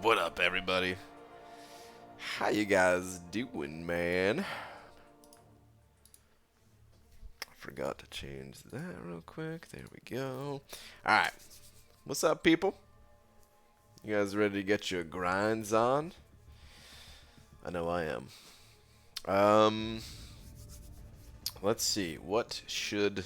What up, everybody? How you guys doing, man? Forgot to change that real quick. There we go. Alright. What's up, people? You guys ready to get your grinds on? I know I am. Let's see. What should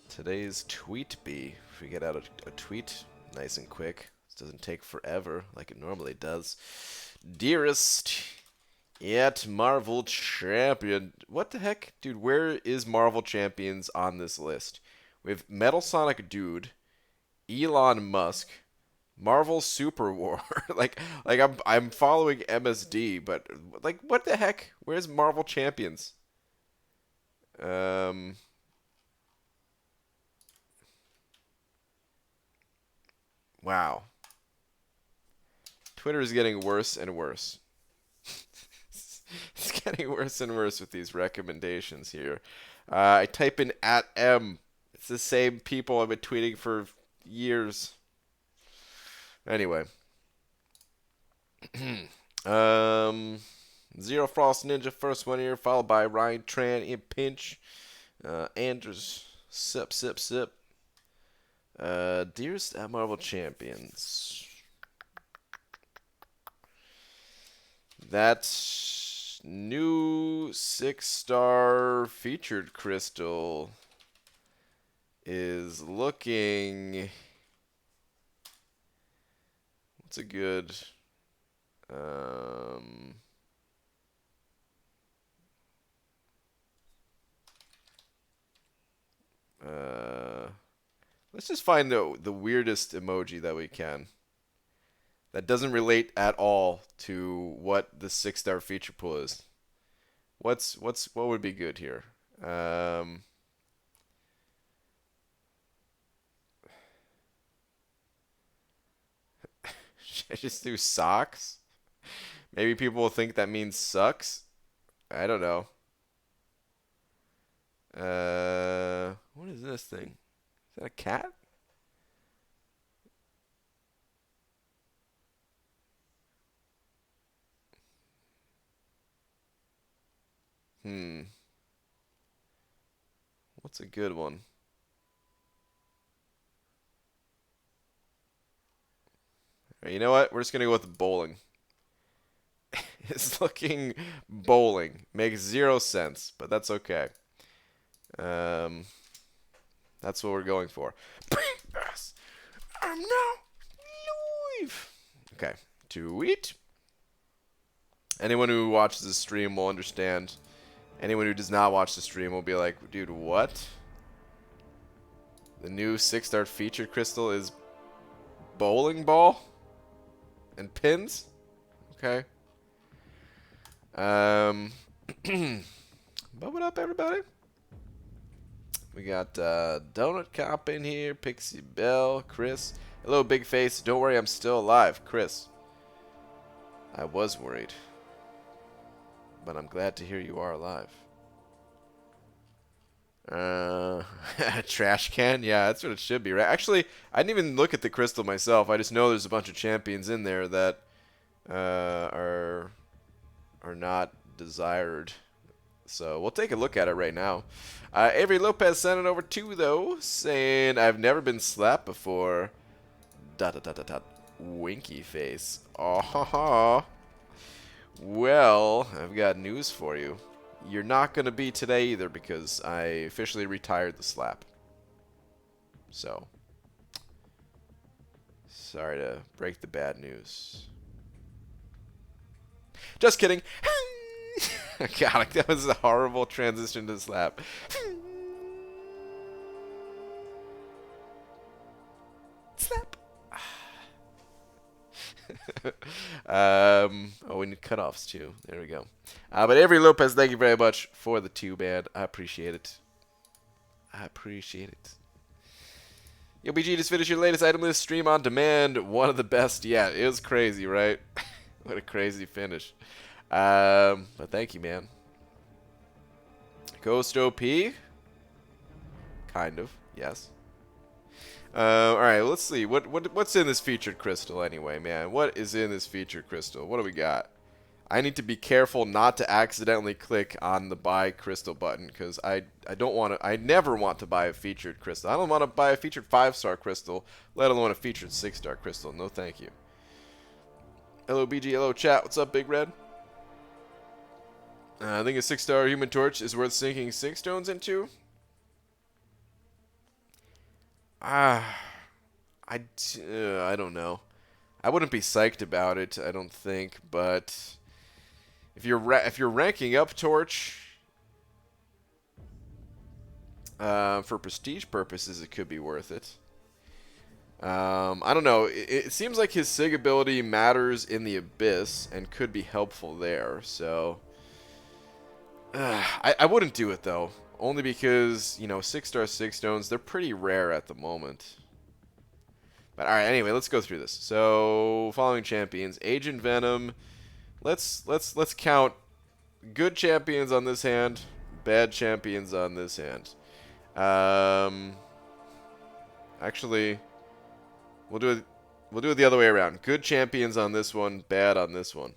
today's tweet be? If we get out a tweet nice and quick. This doesn't take forever like it normally does. Dearest yet Marvel Champion. What the heck? Dude, where is Marvel Champions on this list? We have Metal Sonic Dude, Elon Musk, Marvel Super War. I'm following MSD, but like what the heck? Where's Marvel Champions? Wow. Twitter is getting worse and worse. It's getting worse and worse with these recommendations here. I type in @M. It's the same people I've been tweeting for years. Anyway. Zero Frost Ninja, first one here, followed by Ryan Tran in Pinch. Andrews, sip. Dearest at Marvel Champions. That new 6-star featured crystal is looking. What's a good? Let's just find the weirdest emoji that we can. That doesn't relate at all to what the 6-star feature pool is. What would be good here? Should I just do socks? Maybe people will think that means sucks. I don't know. What is this thing? Is that a cat? What's a good one? You know what? We're just gonna go with bowling. It's looking bowling. Makes 0 sense, but that's okay. That's what we're going for. I'm now live. Okay. Tweet. Anyone who watches the stream will understand. Anyone who does not watch the stream will be like, dude, what? The new 6-star featured crystal is bowling ball and pins? Okay. But what up, everybody? We got Donut Cop in here, Pixie Bell, Chris. Hello, Big Face. Don't worry, I'm still alive. Chris. I was worried. But I'm glad to hear you are alive. Trash can? Yeah, that's what it should be, right? Actually, I didn't even look at the crystal myself. I just know there's a bunch of champions in there that are not desired. So we'll take a look at it right now. Avery Lopez sent it over too, though, saying, I've never been slapped before. ... Winky face. Oh, well, I've got news for you. You're not going to be today either because I officially retired the slap. So, sorry to break the bad news. Just kidding. God, that was a horrible transition to slap. Slap. Oh, we need cutoffs too. There we go. But Avery Lopez, thank you very much for the 2-band. I appreciate it. I appreciate it. Yo, BG, just finished your latest item list stream on demand. One of the best yet. It was crazy, right? What a crazy finish. But thank you, man. Ghost OP? Kind of, yes. All right, let's see. What's in this featured crystal anyway, man? What is in this featured crystal? What do we got? I need to be careful not to accidentally click on the buy crystal button because I don't want to. I never want to buy a featured crystal. I don't want to buy a featured 5-star crystal, let alone a featured 6-star crystal. No, thank you. Hello, BG. Hello, chat. What's up, Big Red? I think a 6-star Human Torch is worth sinking 6 stones into. I don't know. I wouldn't be psyched about it, I don't think, but if you're ranking up Torch for prestige purposes, it could be worth it. I don't know. It seems like his Sig ability matters in the Abyss and could be helpful there. So I wouldn't do it though, only because 6-star 6 stones, they're pretty rare at the moment. But all right, anyway, let's go through this. So following champions: Agent Venom. Let's count good champions on this hand, bad champions on this hand. Actually, we'll do it the other way around. Good champions on this one, bad on this one.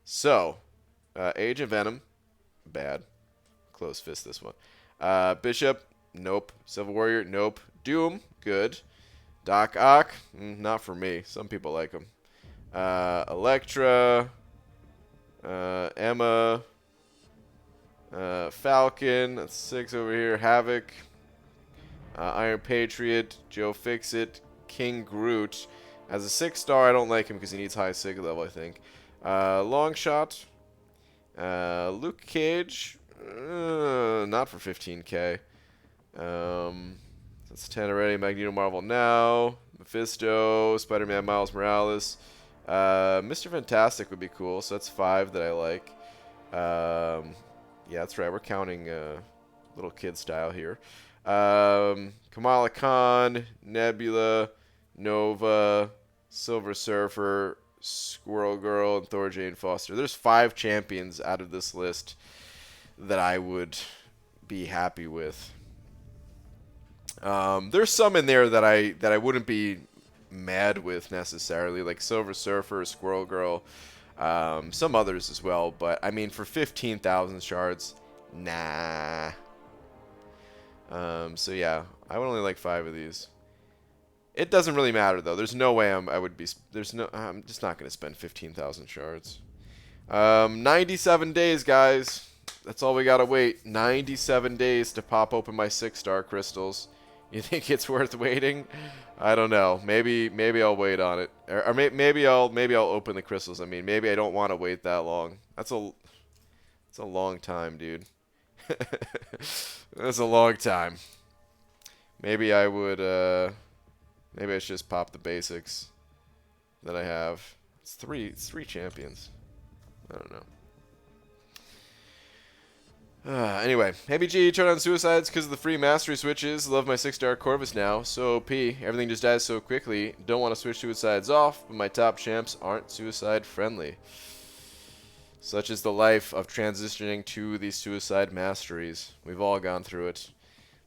So, Agent Venom, bad. Close fist this one. Bishop, nope. Civil Warrior, nope. Doom, good. Darkhawk, not for me. Some people like him. Elektra, Emma, Falcon, that's 6 over here. Havoc, Iron Patriot, Joe Fixit, King Groot. As a 6-star, I don't like him because he needs high Sig level, I think. Longshot, Luke Cage, not for 15k. That's 10 already. Magneto Marvel now. Mephisto, Spider-Man Miles Morales. Mr. Fantastic would be cool, so that's 5 that I like. Yeah, that's right. We're counting little kid style here. Kamala Khan, Nebula, Nova, Silver Surfer, Squirrel Girl, and Thor Jane Foster. There's 5 champions out of this list that I would be happy with. There's some in there that I wouldn't be mad with necessarily, like Silver Surfer, Squirrel Girl, some others as well. But I mean, for 15,000 shards, nah. So yeah, I would only like 5 of these. It doesn't really matter though. There's no way I'm just not gonna spend 15,000 shards. 97 days, guys. That's all we gotta wait. 97 days to pop open my 6-star crystals. You think it's worth waiting? I don't know. Maybe I'll wait on it, or maybe I'll open the crystals. I mean, maybe I don't want to wait that long. That's a long time, dude. That's a long time. Maybe I would. Maybe I should just pop the basics that I have. It's three champions. I don't know. Anyway, hey BG, turn on suicides because of the free mastery switches. Love my 6-star Corvus now. So OP, everything just dies so quickly. Don't want to switch suicides off, but my top champs aren't suicide friendly. Such is the life of transitioning to the suicide masteries. We've all gone through it.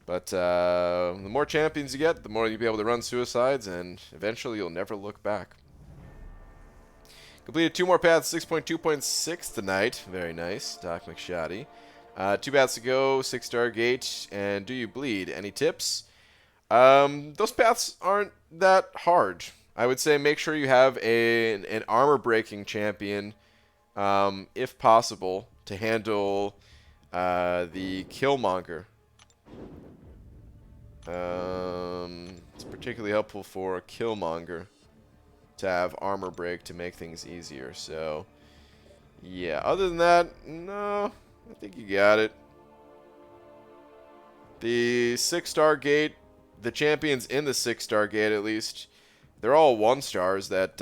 But the more champions you get, the more you'll be able to run suicides, and eventually you'll never look back. Completed 2 more paths, 6.2.6 tonight. Very nice, Doc McShoddy. 2 paths to go, 6-star gate, and do you bleed? Any tips? Those paths aren't that hard. I would say make sure you have an armor-breaking champion, if possible, to handle the Killmonger. It's particularly helpful for Killmonger to have armor break to make things easier. So, yeah. Other than that, no. I think you got it. The 6-star gate, the champions in the 6-star gate at least, they're all 1-stars that,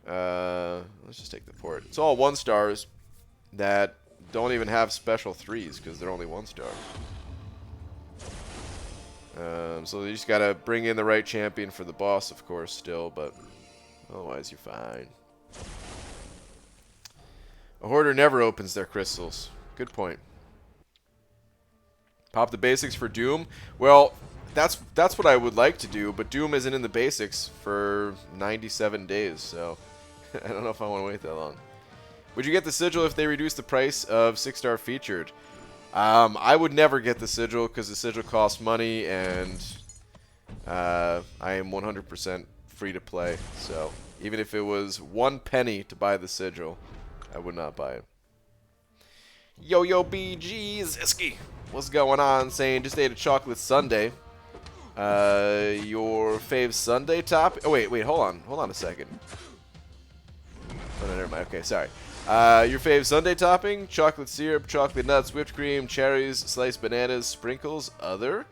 let's just take the port. It's all 1-stars that don't even have special 3s because they're only 1-star. So you just gotta bring in the right champion for the boss, of course, still, but otherwise you're fine. A hoarder never opens their crystals. Good point. Pop the basics for Doom. Well, that's what I would like to do, but Doom isn't in the basics for 97 days, so I don't know if I want to wait that long. Would you get the sigil if they reduce the price of 6-star featured? I would never get the sigil because the sigil costs money, and I am 100% free to play. So even if it was 1 penny to buy the sigil, I would not buy it. Yo BG Ziski, what's going on? Saying just ate a chocolate sundae. Your fave sundae top? Oh wait, hold on a second. Oh no, never mind. Okay, sorry. Your fave sundae topping: chocolate syrup, chocolate nuts, whipped cream, cherries, sliced bananas, sprinkles, other.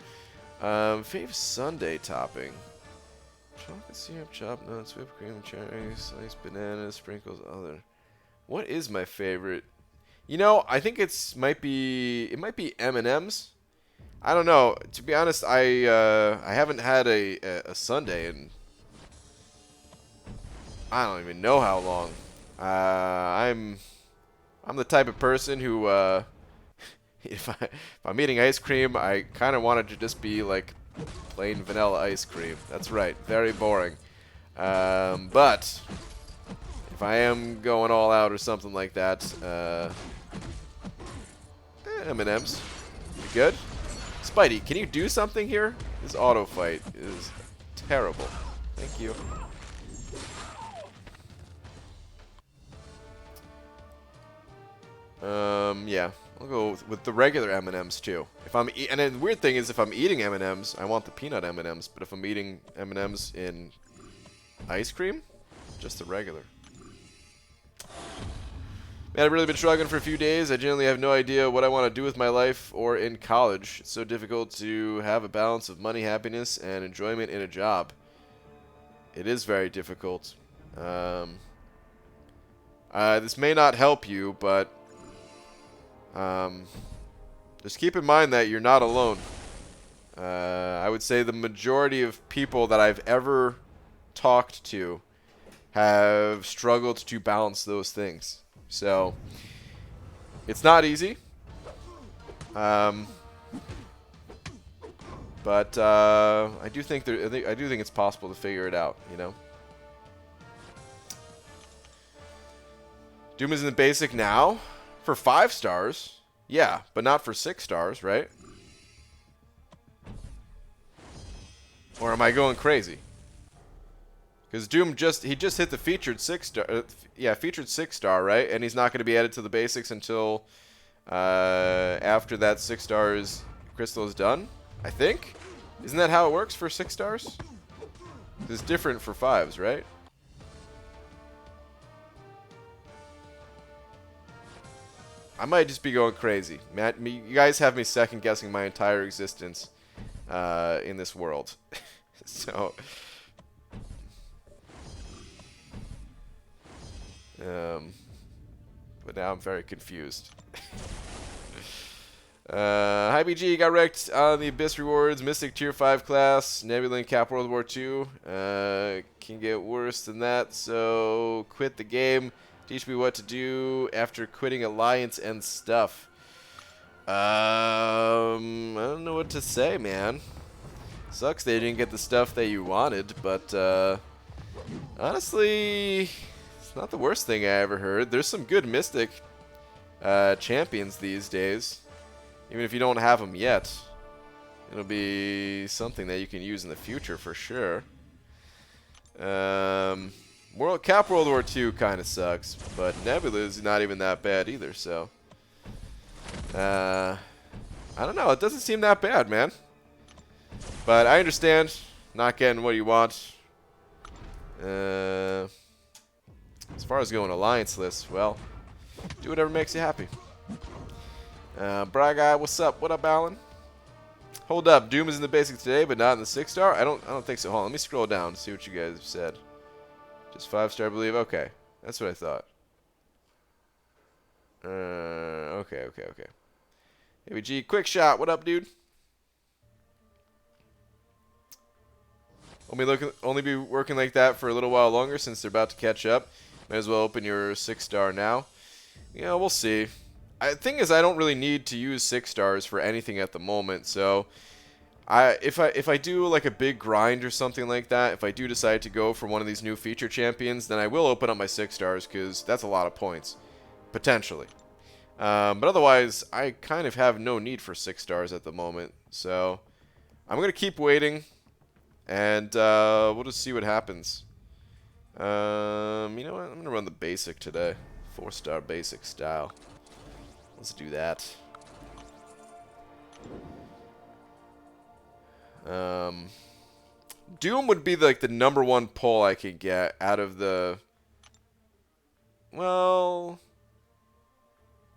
Fave sundae topping: chocolate syrup, chopped nuts, whipped cream, cherries, sliced bananas, sprinkles, other. What is my favorite? You know, I think it might be M&M's. I don't know. To be honest, I haven't had a sundae in I don't even know how long. I'm the type of person who if I'm eating ice cream, I kind of want it to just be like plain vanilla ice cream. That's right, very boring. But if I am going all out or something like that, M&M's, you good? Spidey, can you do something here? This auto fight is terrible. Thank you. Yeah, I'll go with the regular M&Ms too. And the weird thing is, if I'm eating M&Ms, I want the peanut M&Ms. But if I'm eating M&Ms in ice cream, just the regular. Man, I've really been struggling for a few days. I generally have no idea what I want to do with my life or in college. It's so difficult to have a balance of money, happiness, and enjoyment in a job. It is very difficult. This may not help you, but just keep in mind that you're not alone. I would say the majority of people that I've ever talked to have struggled to balance those things. So it's not easy, but I do think it's possible to figure it out. You know, Doom is in the basic now for 5 stars, yeah, but not for 6 stars, right? Or am I going crazy? Because Doom just hit the featured 6-star, featured 6-star, right? And he's not going to be added to the basics until after that 6 stars crystal is done, I think. Isn't that how it works for 6 stars? It's different for 5s, right? I might just be going crazy. Matt, you guys have me second guessing my entire existence in this world. So. But now I'm very confused. Hi BG, got wrecked on the Abyss rewards, Mystic Tier 5 class, Nebula and Cap World War II. Can get worse than that, so quit the game. Teach me what to do after quitting Alliance and stuff. I don't know what to say, man. Sucks they didn't get the stuff that you wanted, but honestly, not the worst thing I ever heard. There's some good Mystic champions these days. Even if you don't have them yet, it'll be something that you can use in the future for sure. Cap World War II kind of sucks, but Nebula is not even that bad either. So I don't know. It doesn't seem that bad, man. But I understand not getting what you want. As far as going Alliance list, well, do whatever makes you happy. Braga, what's up? What up, Alan? Hold up, Doom is in the basics today, but not in the 6-star? I don't think so. Hold on, let me scroll down and see what you guys have said. Just 5-star, I believe. Okay, that's what I thought. Okay. ABG, quick shot. What up, dude? Only be working like that for a little while longer since they're about to catch up. Might as well open your 6-star now. Yeah, we'll see. The thing is, I don't really need to use 6 stars for anything at the moment, so If I do like a big grind or something like that, if I do decide to go for one of these new feature champions, then I will open up my 6 stars because that's a lot of points, potentially. But otherwise, I kind of have no need for 6 stars at the moment, so I'm gonna keep waiting, and we'll just see what happens. You know what? I'm gonna run the basic today, 4-star basic style. Let's do that. Doom would be like the #1 pull I could get out of the... Well...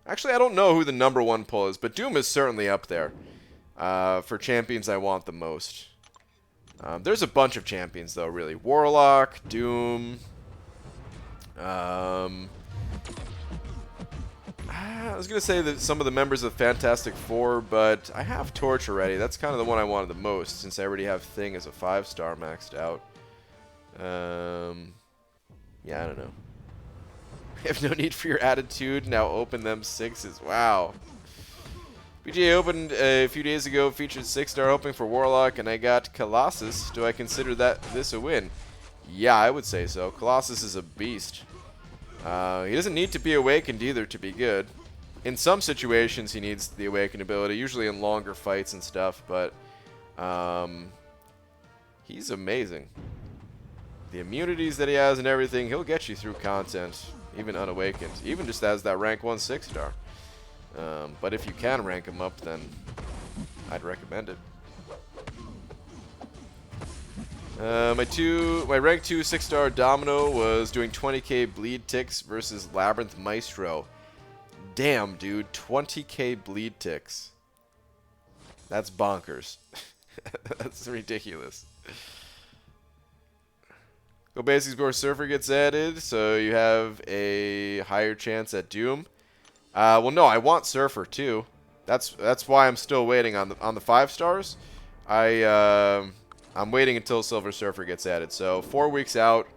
Actually, I don't know who the #1 pull is, but Doom is certainly up there for champions I want the most. There's a bunch of champions, though, really. Warlock, Doom... I was going to say that some of the members of Fantastic Four, but I have Torch already. That's kind of the one I wanted the most, since I already have Thing as a 5-star maxed out. Yeah, I don't know. I have no need for your attitude. Now open them 6s. Wow. BGA opened a few days ago, featured 6-star opening for Warlock, and I got Colossus. Do I consider this a win? Yeah, I would say so. Colossus is a beast. He doesn't need to be awakened either to be good. In some situations, he needs the awakened ability, usually in longer fights and stuff, but he's amazing. The immunities that he has and everything, he'll get you through content, even unawakened, even just as that rank 1 6-star. But if you can rank him up, then I'd recommend it. My rank 2 6-star Domino was doing 20k bleed ticks versus Labyrinth Maestro. Damn, dude, 20k bleed ticks. That's bonkers. That's ridiculous. Go basics before Surfer gets added, so you have a higher chance at Doom. Well, no, I want Surfer too. That's why I'm still waiting on the 5 stars. I'm waiting until Silver Surfer gets added. So 4 weeks out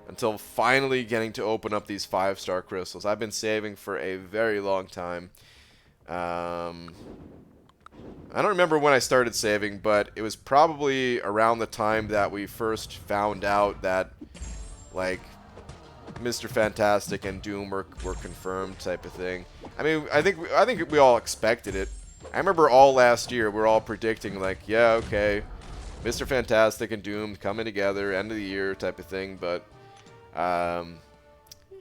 until finally getting to open up these 5-star crystals. I've been saving for a very long time. I don't remember when I started saving, but it was probably around the time that we first found out that, like, Mr. Fantastic and Doom were confirmed, type of thing. I mean, I think we all expected it. I remember all last year we were all predicting, like, yeah, okay, Mr. Fantastic and Doom coming together, end of the year type of thing, but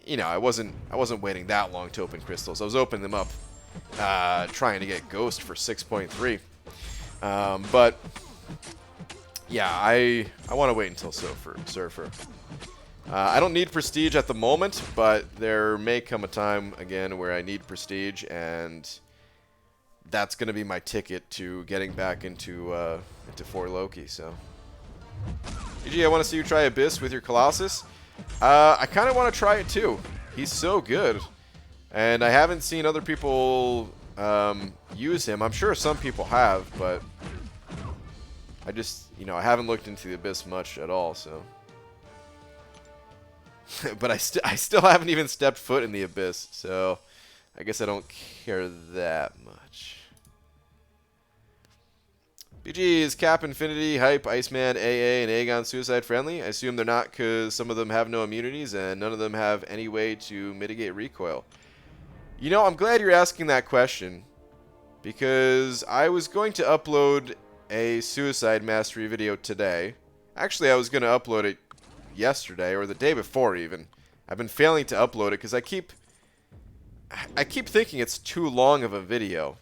you know, I wasn't waiting that long to open crystals. I was opening them up trying to get Ghost for 6.3. But yeah, I want to wait until Surfer. I don't need Prestige at the moment, but there may come a time again where I need Prestige, and that's going to be my ticket to getting back into 4 Loki. So, GG, I want to see you try Abyss with your Colossus. I kind of want to try it too. He's so good, and I haven't seen other people use him. I'm sure some people have, but I just, you know, I haven't looked into the Abyss much at all. So, but I still haven't even stepped foot in the Abyss. So, I guess I don't care that much. BG, is Cap, Infinity, Hype, Iceman, AA, and Aegon suicide friendly? I assume they're not because some of them have no immunities and none of them have any way to mitigate recoil. You know, I'm glad you're asking that question because I was going to upload a suicide mastery video today. Actually, I was going to upload it yesterday or the day before even. I've been failing to upload it because I keep thinking it's too long of a video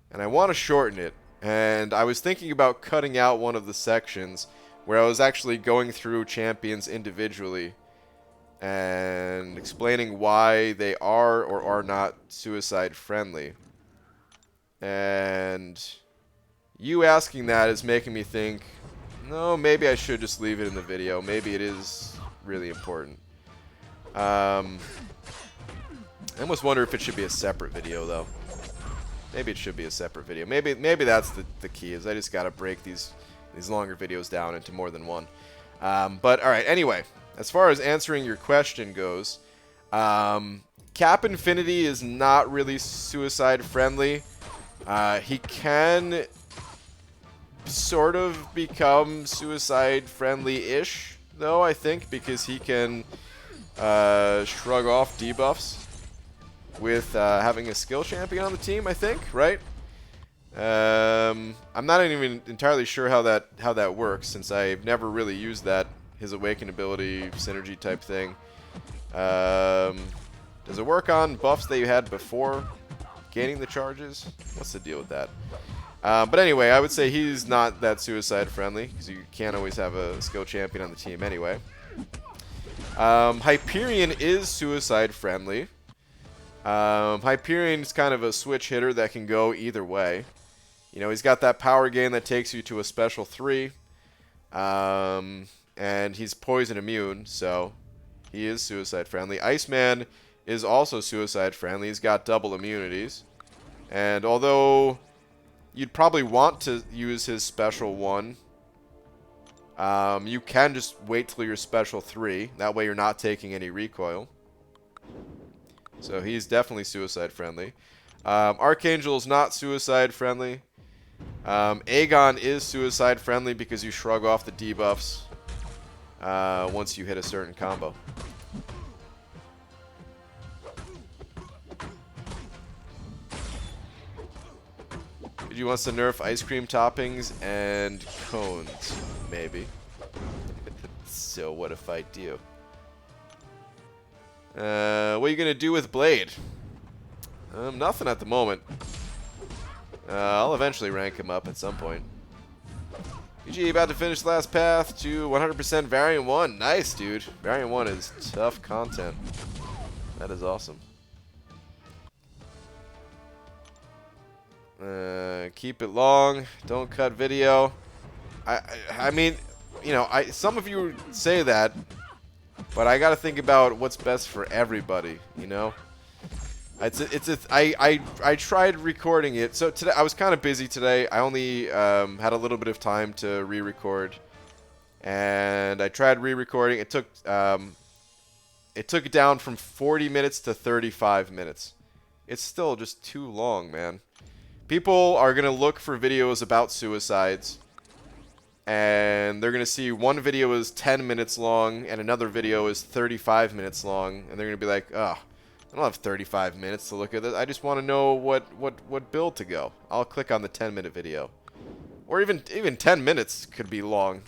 and I want to shorten it. And I was thinking about cutting out one of the sections where I was actually going through champions individually and explaining why they are or are not suicide friendly. And you asking that is making me think, no, maybe I should just leave it in the video. Maybe it is really important. I almost wonder if it should be a separate video, though. Maybe it should be a separate video. Maybe that's the key, is I just got to break these longer videos down into more than one. But, alright, anyway. As far as answering your question goes, Cap Infinity is not really suicide friendly. He can sort of become suicide friendly-ish, though, I think, because he can shrug off debuffs with having a skill champion on the team, I think, right? I'm not even entirely sure how that works, since I've never really used that, his awaken ability synergy type thing. Does it work on buffs that you had before gaining the charges? What's the deal with that? But anyway, I would say he's not that suicide friendly, because you can't always have a skill champion on the team anyway. Hyperion is suicide friendly. Hyperion's kind of a switch hitter that can go either way. You know, he's got that power gain that takes you to a special 3. And he's poison immune, so he is suicide friendly. Iceman is also suicide friendly. He's got double immunities. And although you'd probably want to use his special 1, you can just wait till your special 3. That way you're not taking any recoil. So he's definitely suicide friendly. Archangel's not suicide friendly. Aegon is suicide friendly because you shrug off the debuffs once you hit a certain combo. He wants to nerf ice cream toppings and cones, maybe. So what if I do? What are you gonna do with Blade? Nothing at the moment. I'll eventually rank him up at some point. PG about to finish last path to 100% Variant 1. Nice, dude. Variant 1 is tough content. That is awesome. Keep it long. Don't cut video. I mean, you know, some of you say that, but I gotta think about what's best for everybody. You know, I tried recording it. So today I was kind of busy today. I only had a little bit of time to re-record, and I tried re-recording. It took it down from 40 minutes to 35 minutes. It's still just too long, man. People are going to look for videos about suicides, and they're going to see one video is 10 minutes long and another video is 35 minutes long, and they're going to be like, oh, I don't have 35 minutes to look at this. I just want to know what build to go. I'll click on the 10-minute video. Or even 10 minutes could be long.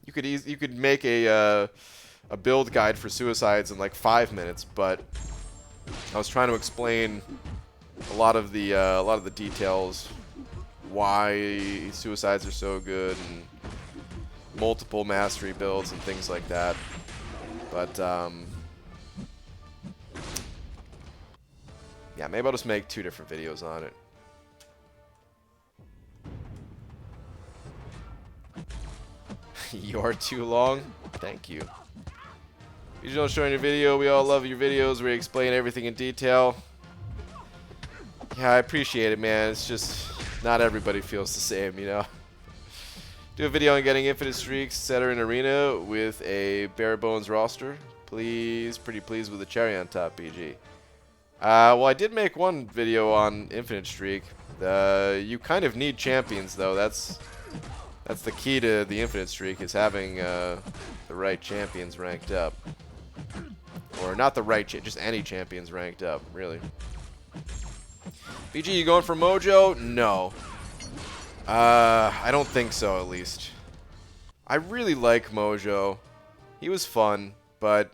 You could make a build guide for suicides in like 5 minutes, but I was trying to explain a lot of the details, why suicides are so good, and multiple mastery builds and things like that. But yeah, maybe I'll just make 2 different videos on it. You're too long. Thank you. You don't show in your video. We all love your videos where you explain everything in detail. Yeah, I appreciate it, man. It's just not everybody feels the same, you know. Do a video on getting infinite streaks, center in arena with a bare bones roster. Please, pretty pleased with the cherry on top, BG. Well, I did make one video on infinite streak. You kind of need champions, though. That's the key to the infinite streak, is having the right champions ranked up. Or not the right, just any champions ranked up, really. BG, you going for Mojo? No. I don't think so, at least. I really like Mojo. He was fun, but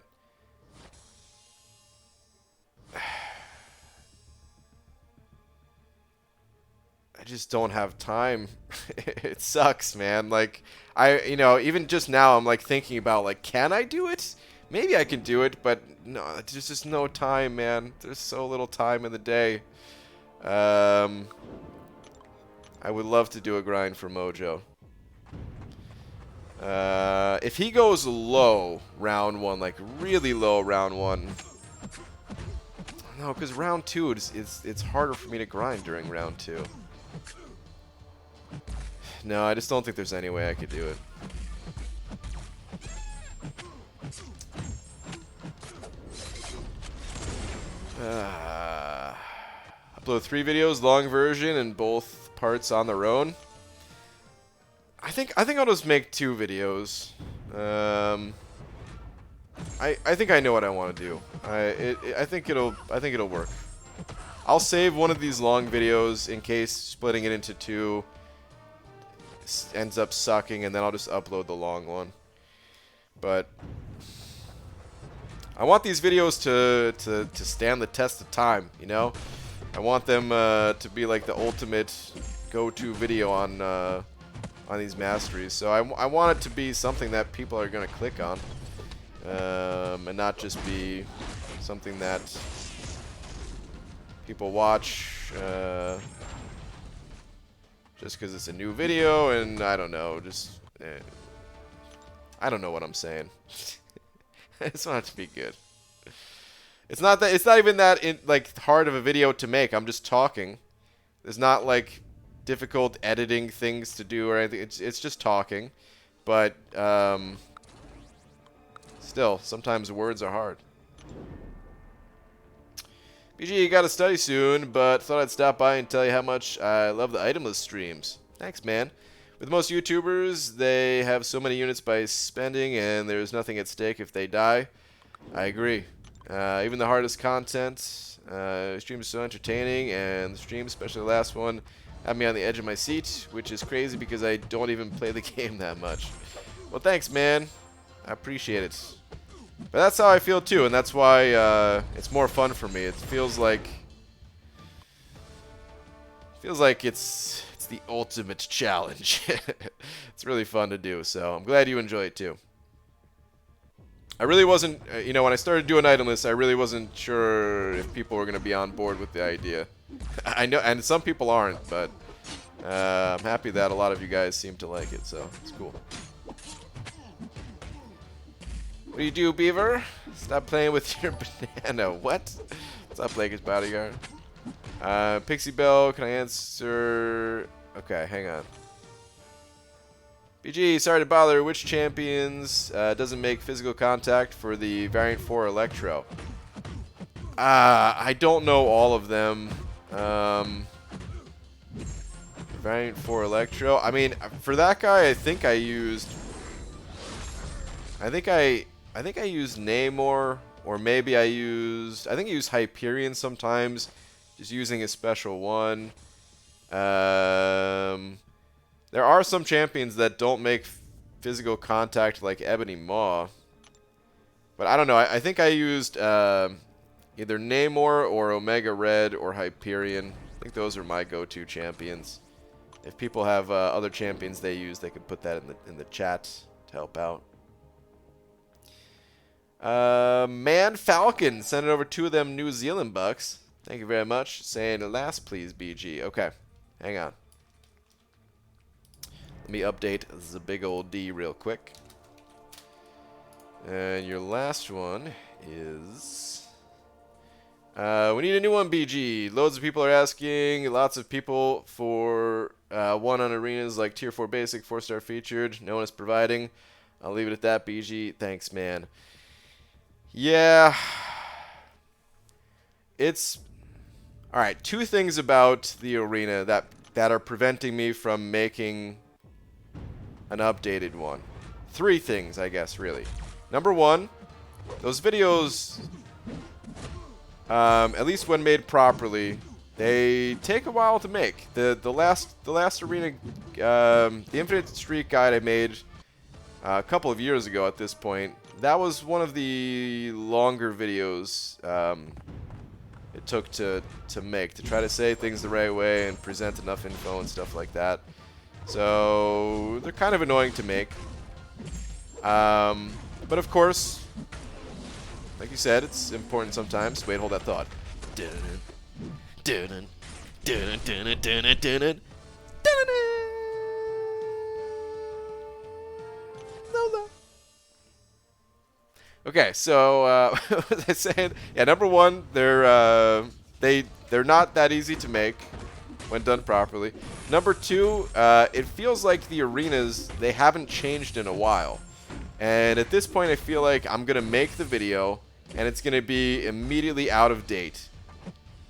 I just don't have time. It sucks, man. Like, you know, even just now, I'm like thinking about, like, can I do it? Maybe I can do it, but no, there's just no time, man. There's so little time in the day. I would love to do a grind for Mojo. If he goes low round 1, like really low round 1. No, because round 2, it's harder for me to grind during round 2. No, I just don't think there's any way I could do it. Upload 3 videos, long version, and both parts on their own. I think I'll just make 2 videos. I think I know what I want to do. I think it'll work. I'll save one of these long videos in case splitting it into 2 ends up sucking, and then I'll just upload the long one. But I want these videos to stand the test of time, you know? I want them to be like the ultimate go-to video on these masteries. So I want it to be something that people are going to click on, and not just be something that people watch just because it's a new video, and I don't know, just I don't know what I'm saying. It's not to be good. It's not even that like hard of a video to make. I'm just talking. There's not like difficult editing things to do or anything. It's just talking, but still, sometimes words are hard. BG, you gotta study soon, but thought I'd stop by and tell you how much I love the itemless streams. Thanks, man. With most YouTubers, they have so many units by spending, and there's nothing at stake if they die. I agree. Even the hardest content, streams are so entertaining, and the stream, especially the last one, had me on the edge of my seat, which is crazy because I don't even play the game that much. Well, thanks, man. I appreciate it. But that's how I feel too, and that's why it's more fun for me. It feels like it's the ultimate challenge. It's really fun to do, so I'm glad you enjoy it too. I really wasn't, you know, when I started doing itemless, I really wasn't sure if people were going to be on board with the idea. I know, and some people aren't, but I'm happy that a lot of you guys seem to like it, so it's cool. What do you do, Beaver? Stop playing with your banana. What? What's up, Lakers Bodyguard? Pixie Bell, can I answer? Okay, hang on. BG, sorry to bother. Which champions doesn't make physical contact for the Variant 4 Electro? I don't know all of them. Variant 4 Electro. I mean, for that guy, I think I used Namor, or maybe I used Hyperion sometimes, just using a special one. There are some champions that don't make physical contact, like Ebony Maw. But I don't know. I think I used either Namor or Omega Red or Hyperion. I think those are my go-to champions. If people have other champions they use, they could put that in the chat to help out. Man Falcon sending over 2 of them New Zealand bucks. Thank you very much. Saying last, please, BG. Okay, hang on. Let me update the big old D real quick. And your last one is... we need a new one, BG. Loads of people are asking. Lots of people for one on arenas like Tier 4 Basic, 4-star featured. No one is providing. I'll leave it at that, BG. Thanks, man. Yeah. It's... Alright, 2 things about the arena that are preventing me from making an updated one. 3 things, I guess, really. Number 1, those videos, at least when made properly, they take a while to make. The last arena, the Infinite Streak guide I made a couple of years ago at this point, that was one of the longer videos it took to make, to try to say things the right way and present enough info and stuff like that. So they're kind of annoying to make. But of course, like you said, it's important sometimes. Wait, hold that thought. Okay, so what was I saying? Yeah, number 1, they're not that easy to make when done properly. Number 2, it feels like the arenas, they haven't changed in a while. And at this point, I feel like I'm going to make the video, and it's going to be immediately out of date.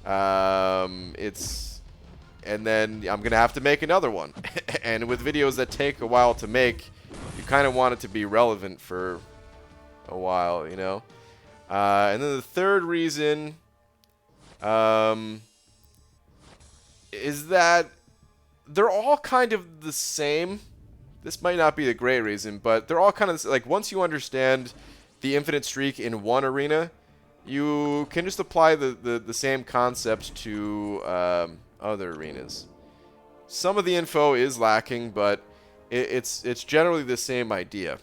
It's and then I'm gonna have to make another one. And with videos that take a while to make, you kind of want it to be relevant for a while, you know. And then the third reason is that they're all kind of the same. This might not be the great reason, but they're all kind of like, once you understand the infinite streak in one arena, you can just apply the same concept to other arenas. Some of the info is lacking, but it's generally the same idea.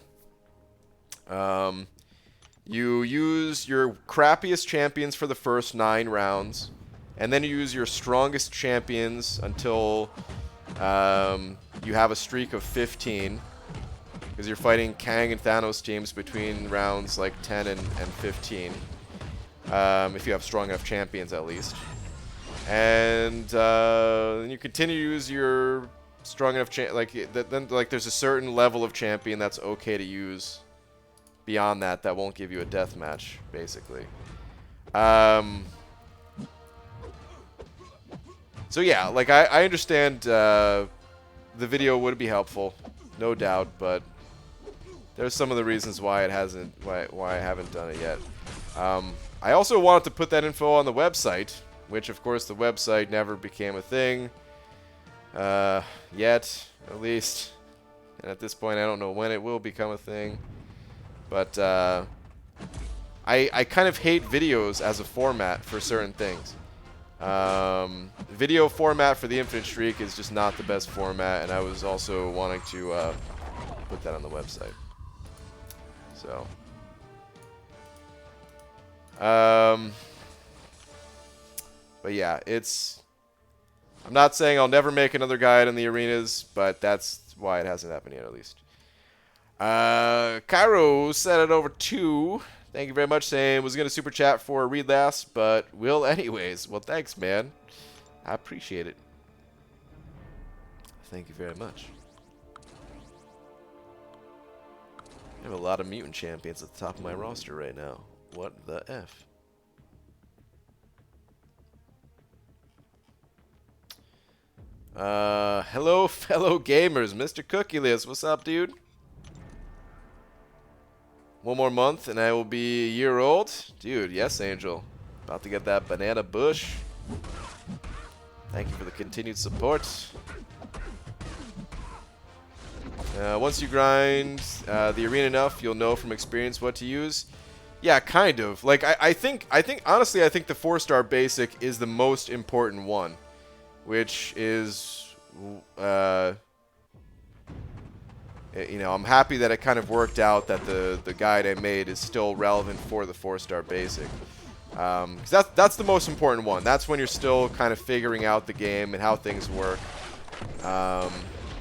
You use your crappiest champions for the first 9 rounds, and then you use your strongest champions until you have a streak of 15, because you're fighting Kang and Thanos teams between rounds like 10 and 15, if you have strong enough champions at least. And you continue to use your strong enough then there's a certain level of champion that's okay to use. Beyond that, that won't give you a death match, basically. So yeah, like I understand the video would be helpful, no doubt, but there's some of the reasons why it hasn't, why I haven't done it yet. I also wanted to put that info on the website, which of course the website never became a thing, yet, at least. And at this point, I don't know when it will become a thing. But I kind of hate videos as a format for certain things. Video format for the Infinite Streak is just not the best format, and I was also wanting to put that on the website. So, but yeah, I'm not saying I'll never make another guide on the arenas, but that's why it hasn't happened yet, at least. Cairo said it over 2. Thank you very much, saying was going to super chat for a read last, but will anyways. Well, thanks, man. I appreciate it. Thank you very much. I have a lot of mutant champions at the top of my roster right now. What the F? Hello, fellow gamers. Mr. Cookieless, what's up, dude? 1 more month and I will be a year old. Dude, yes, Angel. About to get that banana bush. Thank you for the continued support. Once you grind the arena enough, you'll know from experience what to use. Yeah, kind of. Like, I think honestly, I think the 4-star basic is the most important one, which is, you know, I'm happy that it kind of worked out that the guide I made is still relevant for the 4-star basic. Because that's the most important one. That's when you're still kind of figuring out the game and how things work.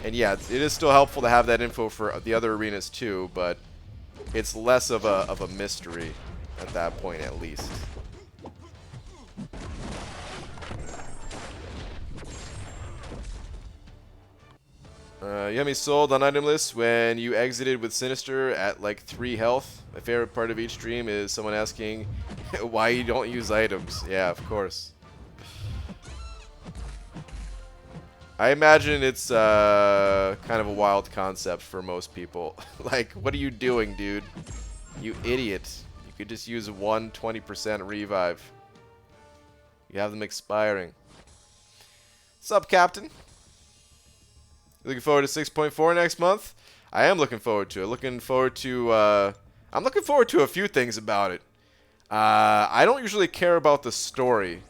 And yeah, it is still helpful to have that info for the other arenas too, but it's less of a mystery at that point, at least. You got me sold on item lists when you exited with Sinister at like 3 health. My favorite part of each stream is someone asking why you don't use items. Yeah, of course. I imagine it's kind of a wild concept for most people. Like, what are you doing, dude? You idiot. You could just use 20% revive. You have them expiring. Sup, Captain? Looking forward to 6.4 next month? I am looking forward to it. I'm looking forward to a few things about it. I don't usually care about the story,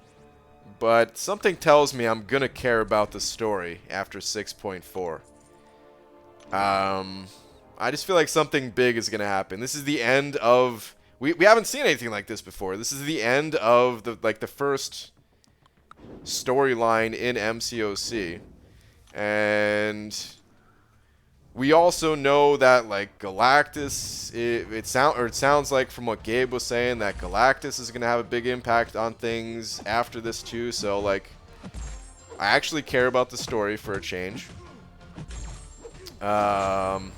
but something tells me I'm gonna care about the story after 6.4. I just feel like something big is gonna happen. This is the end of... We haven't seen anything like this before. This is the end of the first storyline in MCOC. And we also know that, like, Galactus, it sounds like from what Gabe was saying that Galactus is going to have a big impact on things after this too. So, like, I actually care about the story for a change. And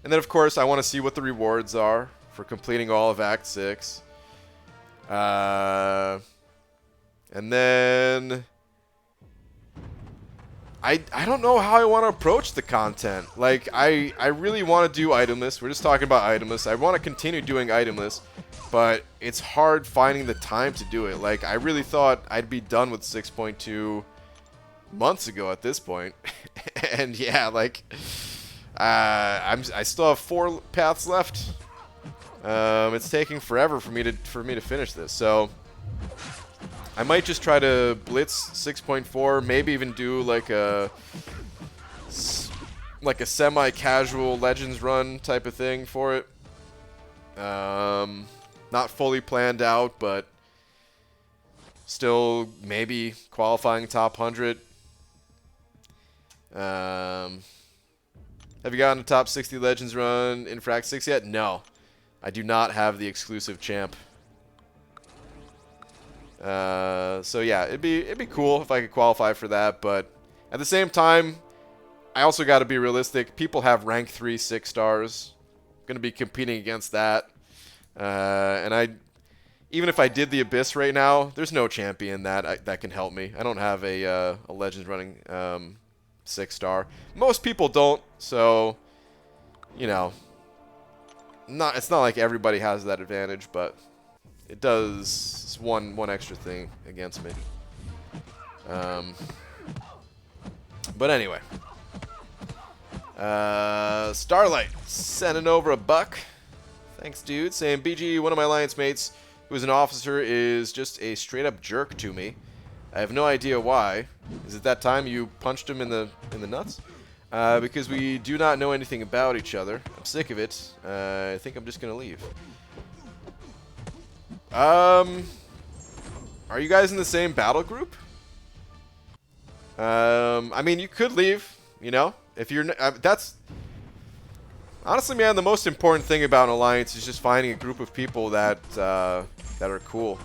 then, of course, I want to see what the rewards are for completing all of Act 6. And then... I don't know how I want to approach the content. Like, I really want to do itemless. We're just talking about itemless. I want to continue doing itemless, but it's hard finding the time to do it. Like, I really thought I'd be done with 6.2 months ago at this point. And yeah, like, I still have 4 paths left. It's taking forever for me to finish this. So I might just try to blitz 6.4, maybe even do like a semi-casual Legends run type of thing for it. Not fully planned out, but still maybe qualifying top 100. Have you gotten a top 60 Legends run in Frac 6 yet? No. I do not have the exclusive champ. So yeah, it'd be cool if I could qualify for that, but at the same time, I also got to be realistic. People have rank 3 6 stars. I'm gonna be competing against that, and even if I did the Abyss right now, there's no champion that can help me. I don't have a Legends running 6 star. Most people don't, so you know, it's not like everybody has that advantage, but it does one extra thing against me. But anyway, Starlight sending over a buck. Thanks, dude. Saying BG, one of my alliance mates who is an officer, is just a straight up jerk to me. I have no idea why. Is it that time you punched him in the nuts? Because we do not know anything about each other. I'm sick of it. I think I'm just gonna leave. Are you guys in the same battle group? I mean, you could leave, you know, if you're, that's, honestly, man, the most important thing about an alliance is just finding a group of people that are cool.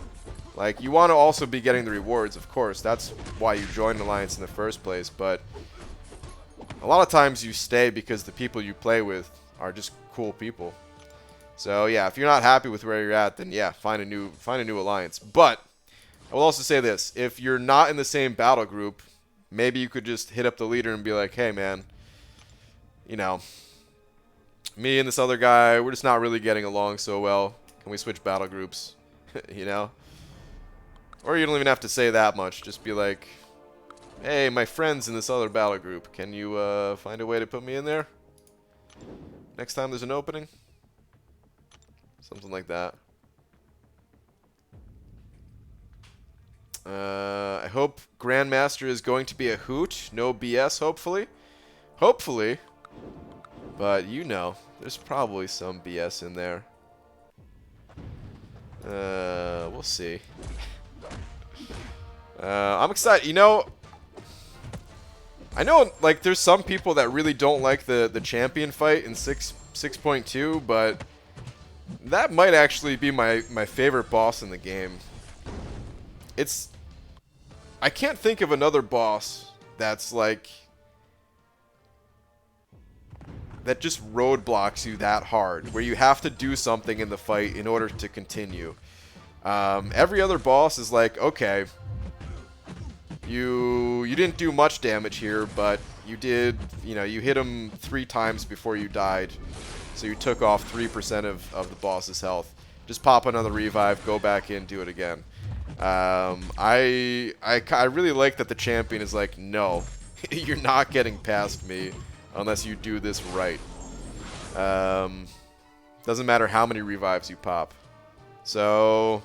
Like, you want to also be getting the rewards, of course. That's why you join an alliance in the first place, but a lot of times you stay because the people you play with are just cool people. So yeah, if you're not happy with where you're at, then yeah, find a new alliance. But I will also say this: if you're not in the same battle group, maybe you could just hit up the leader and be like, "Hey, man, you know, me and this other guy, we're just not really getting along so well. Can we switch battle groups?" You know? Or you don't even have to say that much. Just be like, "Hey, my friend's in this other battle group. Can you find a way to put me in there next time there's an opening?" Something like that. I hope Grandmaster is going to be a hoot. No BS, hopefully. Hopefully. But you know, there's probably some BS in there. We'll see. I'm excited. You know, I know, like, there's some people that really don't like the champion fight in 6.2, but that might actually be my favorite boss in the game. I can't think of another boss that's like, that just roadblocks you that hard, where you have to do something in the fight in order to continue. Every other boss is like, okay, you didn't do much damage here, but you did, you know, you hit him 3 times before you died. So you took off 3% of the boss's health. Just pop another revive, go back in, do it again. I really like that the champion is like, no, you're not getting past me unless you do this right. Doesn't matter how many revives you pop. So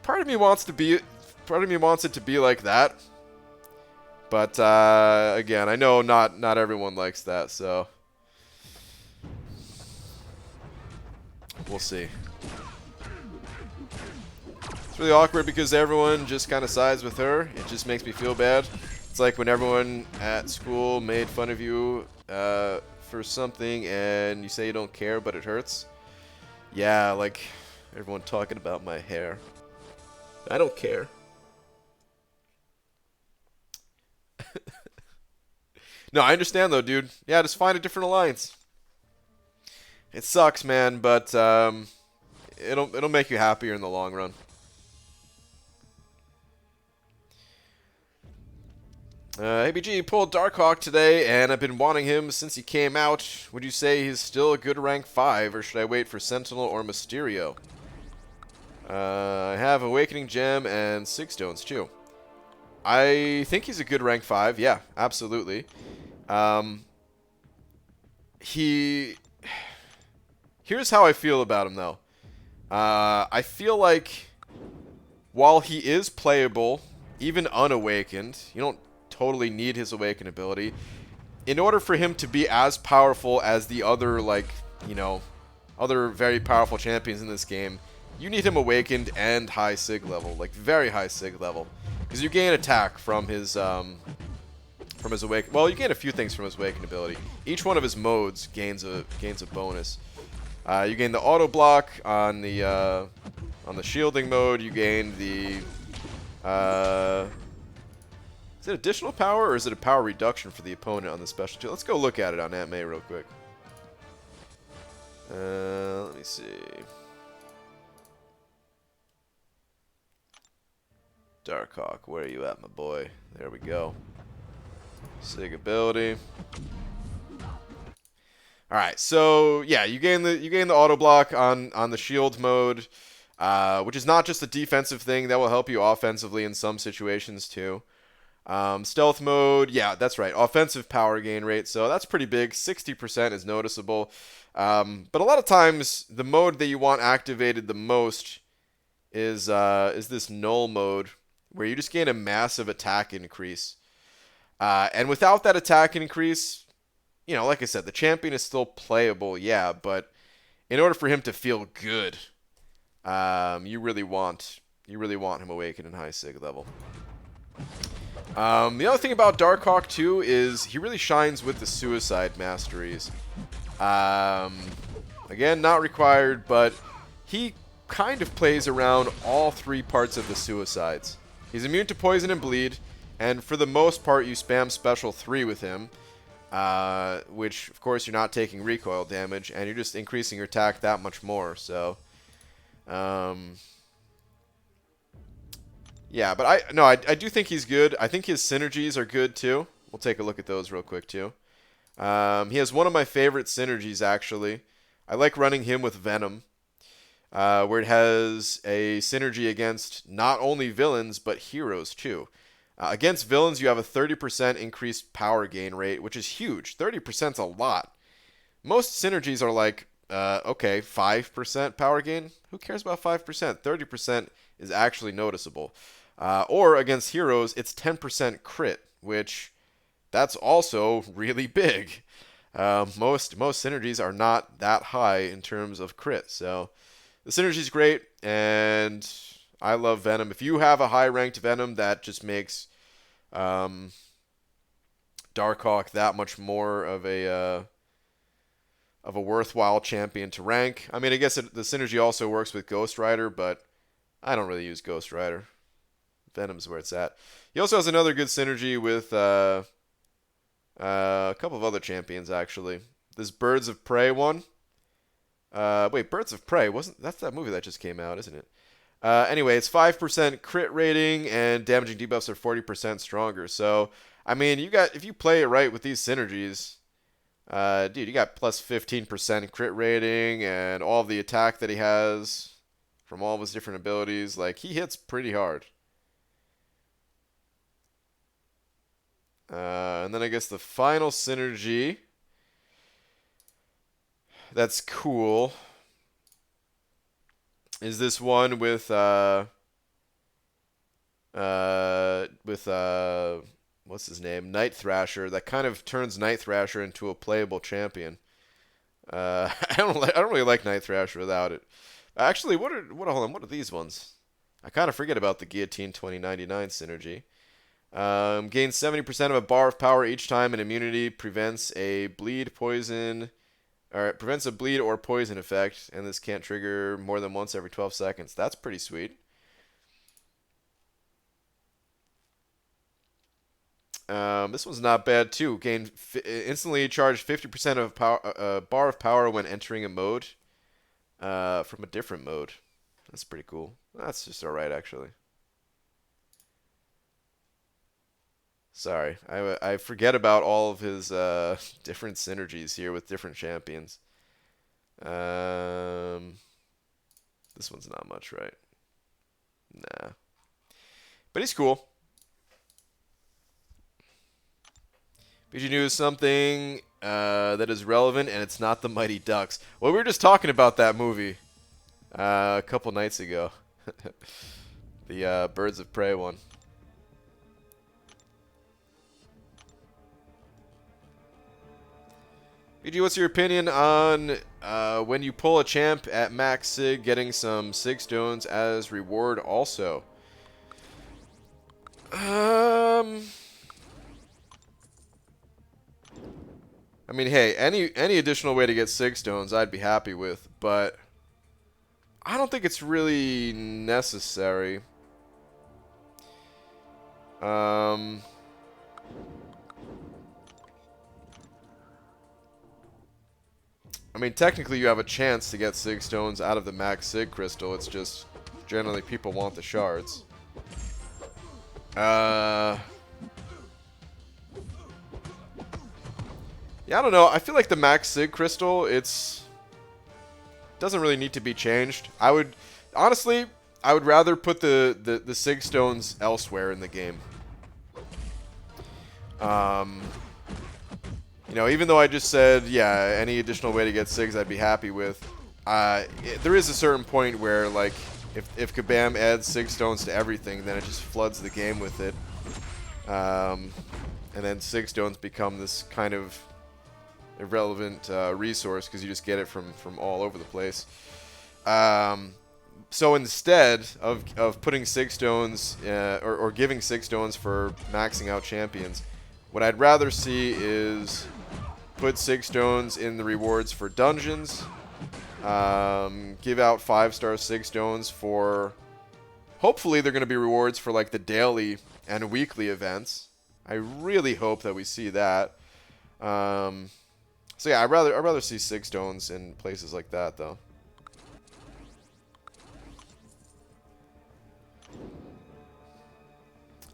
part of me wants it to be like that. But again, I know not everyone likes that, so we'll see. It's really awkward because everyone just kind of sides with her. It just makes me feel bad. It's like when everyone at school made fun of you for something and you say you don't care, but it hurts. Yeah, like everyone talking about my hair. I don't care. No, I understand though, dude. Yeah, just find a different alliance. It sucks, man, but it'll make you happier in the long run. ABG pulled Darkhawk today, and I've been wanting him since he came out. Would you say he's still a good rank 5, or should I wait for Sentinel or Mysterio? I have Awakening Gem and Sig Stones, too. I think he's a good rank 5, yeah, absolutely. Here's how I feel about him, though. I feel like while he is playable, even unawakened, you don't totally need his awaken ability. In order for him to be as powerful as the other, like, you know, other very powerful champions in this game, you need him awakened and high sig level, like very high sig level, because you gain attack from his awaken. Well, you gain a few things from his awaken ability. Each one of his modes gains a bonus. You gain the auto block on the shielding mode. You gain the is it additional power or is it a power reduction for the opponent on the special two? Let's go look at it on Aunt May real quick. Let me see. Darkhawk, where are you at, my boy? There we go. Sig ability. All right, so yeah, you gain the auto block on the shield mode, which is not just a defensive thing. That will help you offensively in some situations too. Stealth mode, yeah, that's right. Offensive power gain rate, so that's pretty big. 60% is noticeable. But a lot of times, the mode that you want activated the most is this null mode, where you just gain a massive attack increase. And without that attack increase, you know, like I said, the champion is still playable, yeah, but in order for him to feel good, you really want him awakened in high sig level. The other thing about Darkhawk too is he really shines with the suicide masteries. Again, not required, but he kind of plays around all 3 parts of the suicides. He's immune to poison and bleed, and for the most part you spam special 3 with him, which of course you're not taking recoil damage, and you're just increasing your attack that much more, so yeah, but I do think he's good. I think his synergies are good too. We'll take a look at those real quick too. He has one of my favorite synergies, actually. I like running him with Venom, where it has a synergy against not only villains, but heroes too. Against villains, you have a 30% increased power gain rate, which is huge. 30% is a lot. Most synergies are like, okay, 5% power gain. Who cares about 5%? 30% is actually noticeable. Or against heroes, it's 10% crit, which that's also really big. Most synergies are not that high in terms of crit. So the synergy is great, and I love Venom. If you have a high-ranked Venom, that just makes Darkhawk that much more of a worthwhile champion to rank. I mean, I guess the synergy also works with Ghost Rider, but I don't really use Ghost Rider. Venom's where it's at. He also has another good synergy with a couple of other champions, actually. This Birds of Prey one. Wait, Birds of Prey, that's that movie that just came out, isn't it? Anyway, it's 5% crit rating, and damaging debuffs are 40% stronger. So, I mean, if you play it right with these synergies, dude, you got plus 15% crit rating, and all of the attack that he has from all of his different abilities. Like, he hits pretty hard. And then I guess the final synergy that's cool is this one with what's his name? Night Thrasher, that kind of turns Night Thrasher into a playable champion. I don't really like Night Thrasher without it. Actually, hold on, what are these ones? I kind of forget about the Guillotine 2099 synergy. Gains 70% of a bar of power each time, and immunity prevents a bleed or poison effect, and this can't trigger more than once every 12 seconds. That's pretty sweet. This one's not bad too. Instantly charge 50% of bar of power when entering a mode from a different mode. That's pretty cool. That's just alright, actually. Sorry, I forget about all of his different synergies here with different champions. This one's not much, right? Nah, but he's cool. BG News something that is relevant, and it's not the Mighty Ducks. Well, we were just talking about that movie a couple nights ago. The Birds of Prey one. BG, what's your opinion on when you pull a champ at max sig, getting some sig stones as reward also? I mean, hey, any additional way to get sig stones, I'd be happy with, but I don't think it's really necessary. I mean, technically you have a chance to get sig stones out of the max sig crystal. It's just generally people want the shards. Yeah, I don't know. I feel like the max sig crystal, doesn't really need to be changed. Honestly, I would rather put the sig stones elsewhere in the game. You know, even though I just said, yeah, any additional way to get sigs I'd be happy with, there is a certain point where, like, if Kabam adds sig stones to everything, then it just floods the game with it. And then sig stones become this kind of irrelevant resource because you just get it from all over the place. So instead of putting sig stones or giving sig stones for maxing out champions, what I'd rather see is put sig stones in the rewards for dungeons. Give out 5-star sig stones for, hopefully they're going to be rewards for like the daily and weekly events. I really hope that we see that. So yeah, I'd rather see sig stones in places like that though.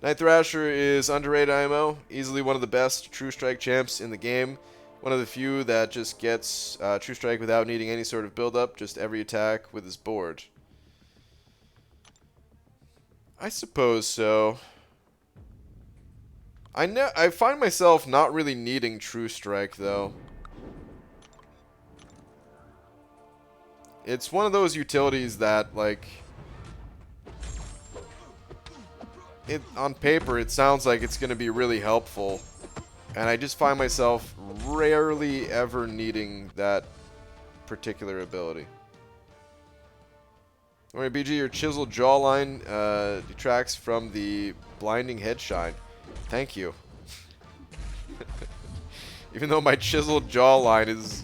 Night Thrasher is underrated IMO, easily one of the best True Strike champs in the game. One of the few that just gets True Strike without needing any sort of build-up, just every attack with his board. I suppose so. I find myself not really needing True Strike, though. It's one of those utilities that, like, on paper, it sounds like it's going to be really helpful. And I just find myself rarely ever needing that particular ability. Alright, BG, your chiseled jawline detracts from the blinding head shine. Thank you. Even though my chiseled jawline is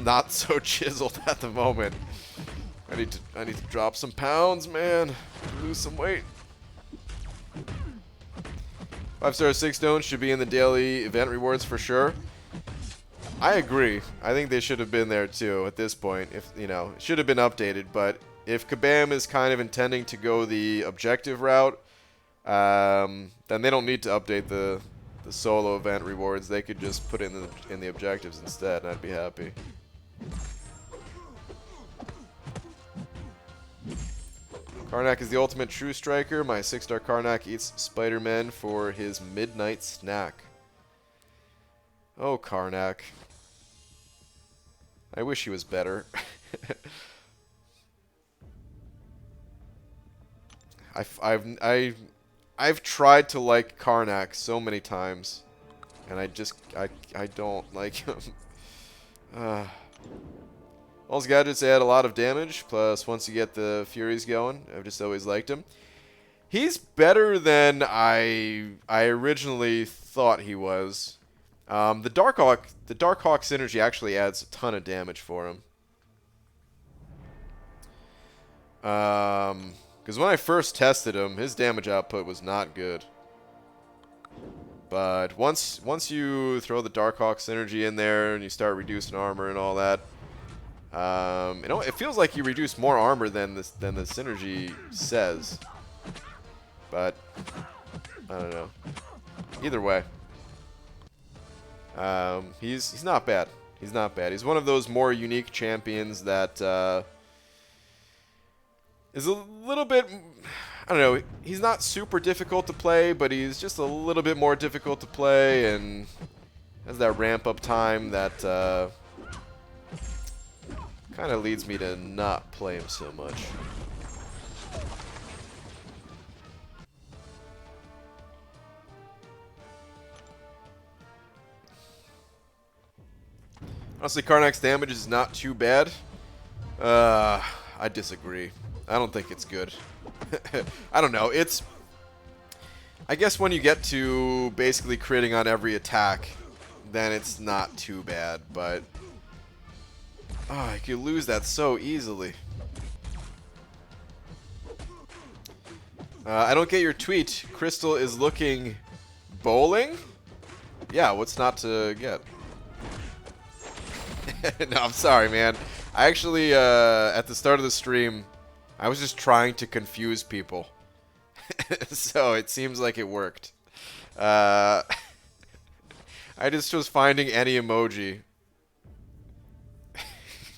not so chiseled at the moment. I need to drop some pounds, man. Lose some weight. 5-star 6 stones should be in the daily event rewards for sure. I agree. I think they should have been there too at this point. If you know, it should have been updated. But if Kabam is kind of intending to go the objective route, then they don't need to update the solo event rewards. They could just put it in the objectives instead, and I'd be happy. Karnak is the ultimate true striker. My 6-star Karnak eats Spider-Man for his midnight snack. Oh, Karnak. I wish he was better. I've tried to like Karnak so many times, and I don't like him. All his gadgets add a lot of damage, plus once you get the Furies going, I've just always liked him. He's better than I originally thought he was. The Darkhawk synergy actually adds a ton of damage for him. Because when I first tested him, his damage output was not good. But once you throw the Darkhawk synergy in there and you start reducing armor and all that, you know, it feels like you reduce more armor than the synergy says. But I don't know. Either way. He's not bad. He's not bad. He's one of those more unique champions that is a little bit, I don't know, he's not super difficult to play, but he's just a little bit more difficult to play and has that ramp up time that kind of leads me to not play him so much. Honestly, Karnak's damage is not too bad. I disagree. I don't think it's good. I don't know. It's... I guess when you get to basically critting on every attack, then it's not too bad, but... Oh, you could lose that so easily. I don't get your tweet. Crystal is looking bowling? Yeah, what's not to get? No, I'm sorry, man. I actually, at the start of the stream, I was just trying to confuse people. So it seems like it worked. I just was finding any emoji.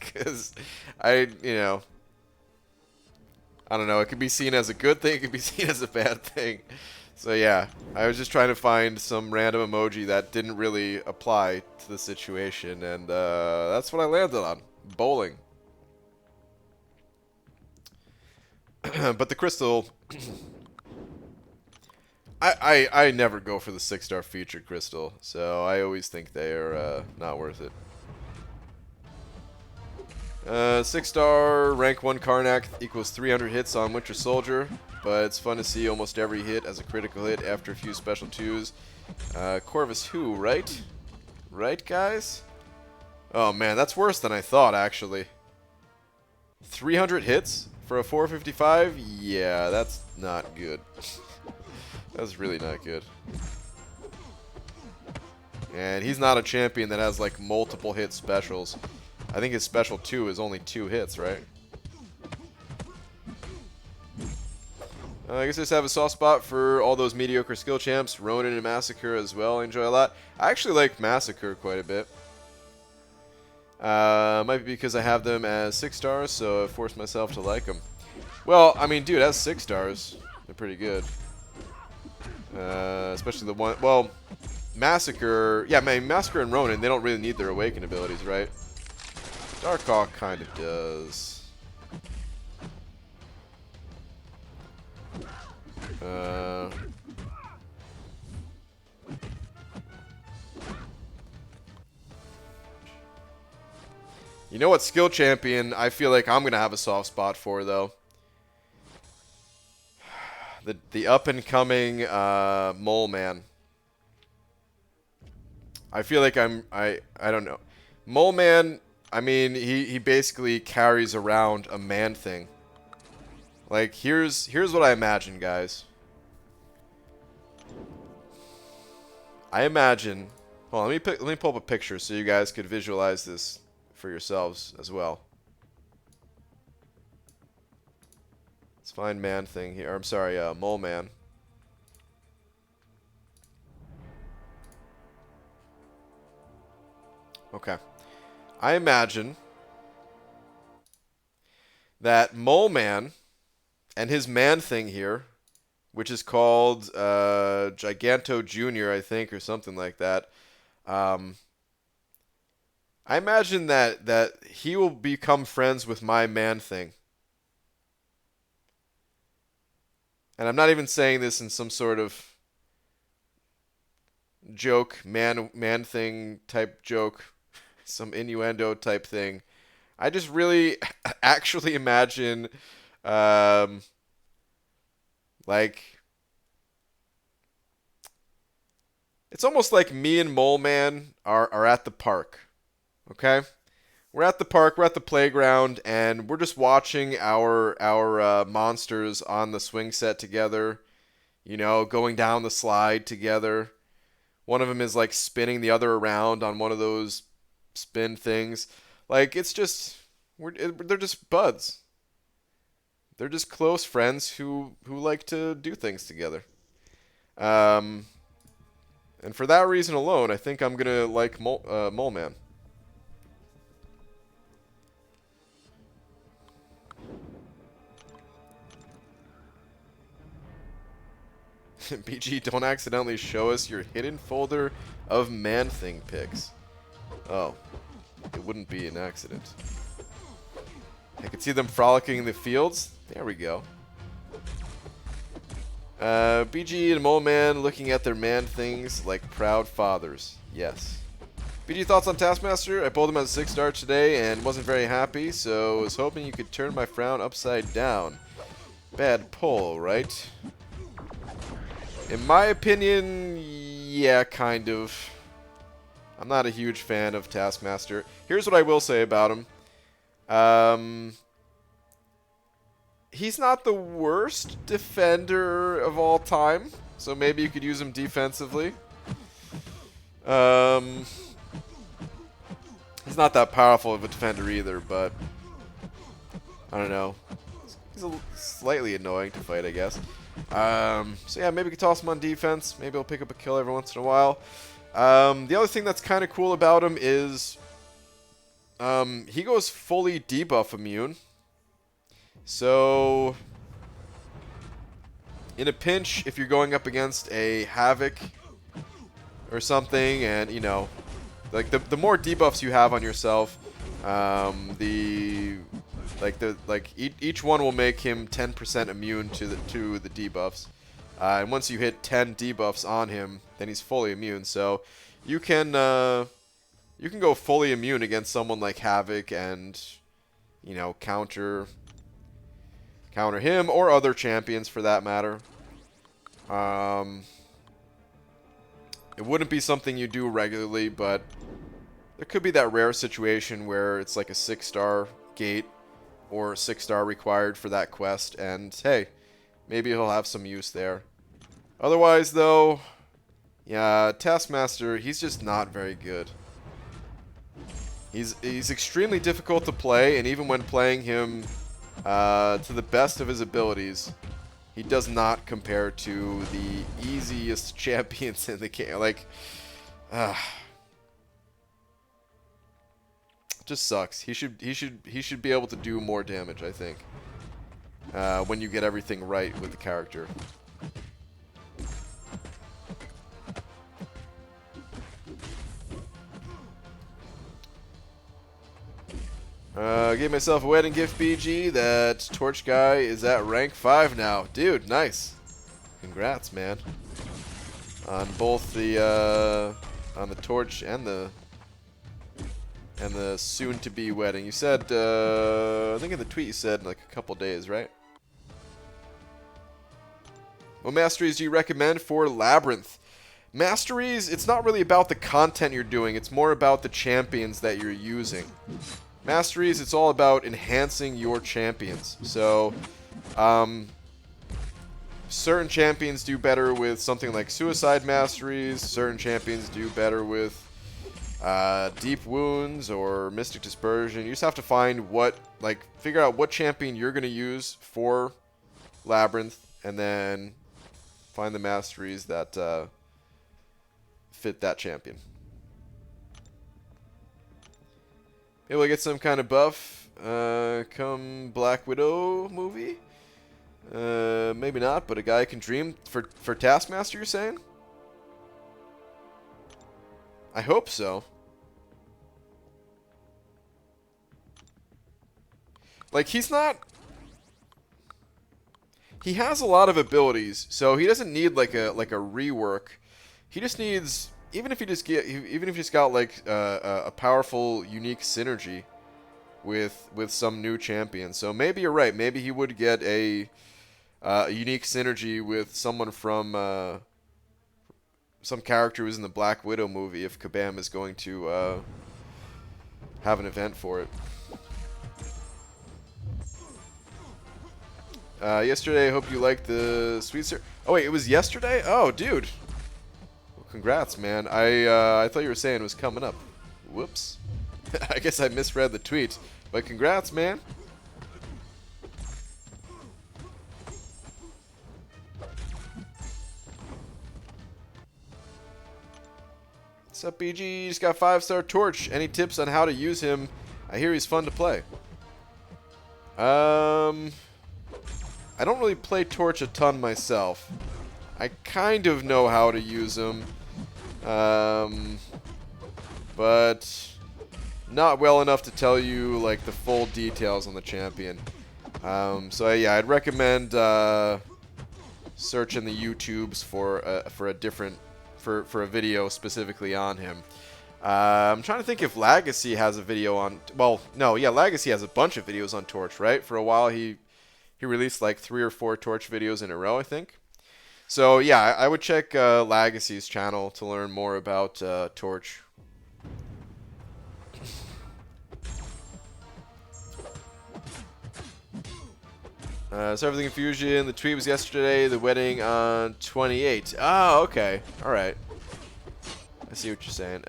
Because I don't know, it could be seen as a good thing, it could be seen as a bad thing. So yeah, I was just trying to find some random emoji that didn't really apply to the situation, and that's what I landed on. Bowling. But the crystal... I never go for the 6-star featured crystal, so I always think they are not worth it. 6-star rank 1 Karnak equals 300 hits on Winter Soldier, but it's fun to see almost every hit as a critical hit after a few special 2s. Corvus who, right? Right, guys? Oh man, that's worse than I thought, actually. 300 hits for a 455? Yeah, that's not good. That's really not good. And he's not a champion that has like multiple hit specials. I think his special 2 is only 2 hits, right? I guess I just have a soft spot for all those mediocre skill champs. Ronin and Massacre as well, I enjoy a lot. I actually like Massacre quite a bit. Might be because I have them as 6 stars, so I forced myself to like them. Well, I mean, dude, as 6 stars, they're pretty good. Especially the one... Well, Massacre... Yeah, man, Massacre and Ronin, they don't really need their Awaken abilities, right? Darkhawk kind of does. You know what skill champion I feel like I'm going to have a soft spot for, though? The up-and-coming Mole Man. I feel like I don't know. Mole Man, I mean, he basically carries around a man thing. Like, here's what I imagine, guys. I imagine... Hold on, let me pull up a picture so you guys could visualize this for yourselves as well. Let's find man thing here. I'm sorry, Mole Man. Okay. I imagine that Mole Man and his man thing here, which is called Giganto Jr., I think, or something like that. I imagine that he will become friends with my man thing. And I'm not even saying this in some sort of joke, man thing type joke, some innuendo type thing. I just really actually imagine like it's almost like me and Mole Man are at the park. Okay? We're at the park, we're at the playground, and we're just watching our monsters on the swing set together, you know, going down the slide together. One of them is like spinning the other around on one of those spin things. Like, it's just, they're just buds. They're just close friends who like to do things together. And for that reason alone, I think I'm gonna like Mole Man. BG, don't accidentally show us your hidden folder of Man-Thing pics. Oh, it wouldn't be an accident. I can see them frolicking in the fields. There we go. BG and Mole Man looking at their Man-Things like proud fathers. Yes. BG, thoughts on Taskmaster? I pulled him as a 6-star today and wasn't very happy, so I was hoping you could turn my frown upside down. Bad pull, right? In my opinion, yeah, kind of. I'm not a huge fan of Taskmaster. Here's what I will say about him. He's not the worst defender of all time, so maybe you could use him defensively. He's not that powerful of a defender either, but I don't know. He's slightly annoying to fight, I guess. So yeah, maybe we could toss him on defense. Maybe he'll pick up a kill every once in a while. The other thing that's kind of cool about him is he goes fully debuff immune. So in a pinch, if you're going up against a Havoc or something, and you know, like the more debuffs you have on yourself, each one will make him 10% immune to the debuffs. And once you hit 10 debuffs on him, then he's fully immune. So you can go fully immune against someone like Havoc and, you know, counter him or other champions for that matter. It wouldn't be something you do regularly, but there could be that rare situation where it's like a 6-star gate or 6-star required for that quest, and hey, maybe he'll have some use there. Otherwise, though, yeah, Taskmaster, he's just not very good. He's extremely difficult to play, and even when playing him to the best of his abilities, he does not compare to the easiest champions in the game. Like, just sucks. He should be able to do more damage, I think, when you get everything right with the character. Gave myself a wedding gift, BG. That Torch guy is at rank 5 now. Dude, nice. Congrats, man. On both the on the Torch and the soon-to-be wedding. You said, I think in the tweet you said like a couple days, right? What masteries do you recommend for Labyrinth? Masteries, it's not really about the content you're doing. It's more about the champions that you're using. Masteries, it's all about enhancing your champions. So, certain champions do better with something like Suicide Masteries. Certain champions do better with Deep Wounds or Mystic Dispersion. You just have to find figure out what champion you're going to use for Labyrinth, and then find the masteries that fit that champion. Maybe we'll get some kind of buff come Black Widow movie. Maybe not, but a guy can dream for Taskmaster, you're saying? I hope so. Like, he has a lot of abilities, so he doesn't need like a rework. He just needs, even if he just got like a powerful, unique synergy with some new champion. So maybe you're right. Maybe he would get a unique synergy with someone from some character who's in the Black Widow movie if Kabam is going to have an event for it. Yesterday, I hope you liked the sweet sir. Oh wait, it was yesterday? Oh, dude. Well, congrats, man. I thought you were saying it was coming up. Whoops. I guess I misread the tweet. But congrats, man. What's up, BG? Just got 5-star Torch. Any tips on how to use him? I hear he's fun to play. I don't really play Torch a ton myself. I kind of know how to use him. But not well enough to tell you like the full details on the champion. So yeah, I'd recommend searching the YouTubes for a video specifically on him. I'm trying to think if Legacy has a video on. Well, no, yeah, Legacy has a bunch of videos on Torch, right? For a while, he released like 3 or 4 Torch videos in a row, I think. So yeah, I would check Legacy's channel to learn more about Torch. So everything Infusion, the tweet was yesterday, the wedding on 28. Oh, okay. Alright. I see what you're saying.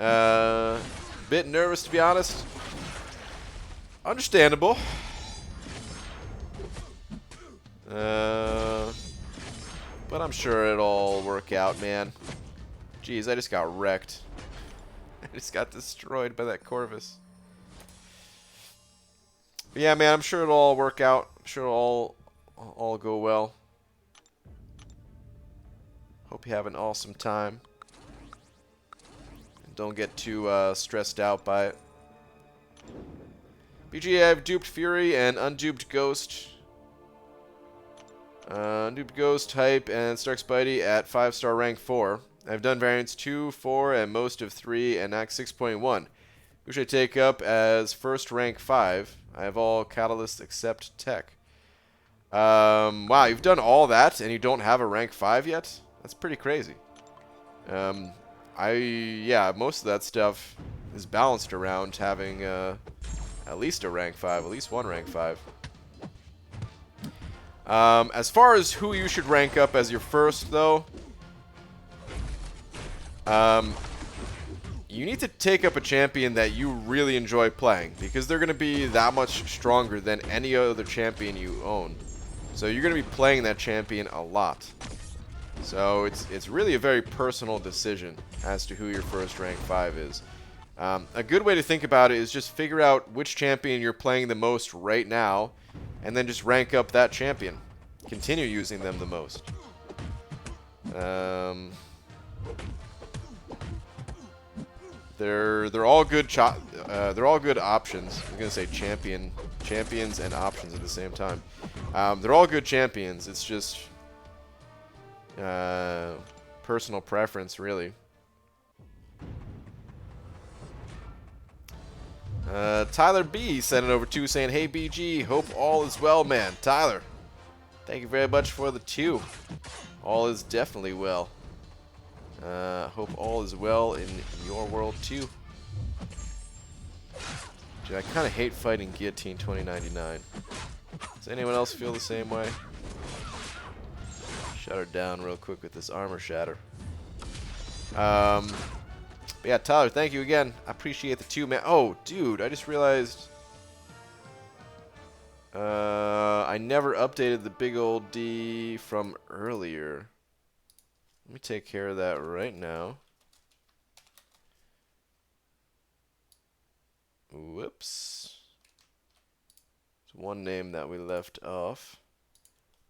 Bit nervous, to be honest. Understandable. But I'm sure it'll work out, man. Jeez, I just got wrecked. I just got destroyed by that Corvus. But yeah, man, I'm sure it'll all work out. I'm sure it'll all go well. Hope you have an awesome time. And don't get too stressed out by it. BG, I've duped Fury and unduped Ghost. Unduped Ghost, Hype, and Stark Spidey at 5-star rank 4. I've done variants 2, 4, and most of 3, and Act 6.1. Who should I take up as first rank 5? I have all catalysts except tech. Wow, you've done all that and you don't have a rank 5 yet? That's pretty crazy. Yeah, most of that stuff is balanced around having at least a rank 5, at least one rank 5. As far as who you should rank up as your first, though, you need to take up a champion that you really enjoy playing, because they're going to be that much stronger than any other champion you own. So you're going to be playing that champion a lot. So it's really a very personal decision as to who your first rank 5 is. A good way to think about it is just figure out which champion you're playing the most right now, and then just rank up that champion. Continue using them the most. They're all good. They're all good options. I'm gonna say champions and options at the same time. They're all good champions. It's just personal preference, really. Tyler B sent it over to saying, "Hey BG, hope all is well, man." Tyler, thank you very much for the 2. All is definitely well. Hope all is well in your world too. Dude, I kind of hate fighting Guillotine 2099. Does anyone else feel the same way? Shut her down real quick with this armor shatter. But yeah, Tyler, thank you again. I appreciate the 2, man. Oh, dude, I just realized I never updated the big old D from earlier. Let me take care of that right now. Whoops. There's one name that we left off.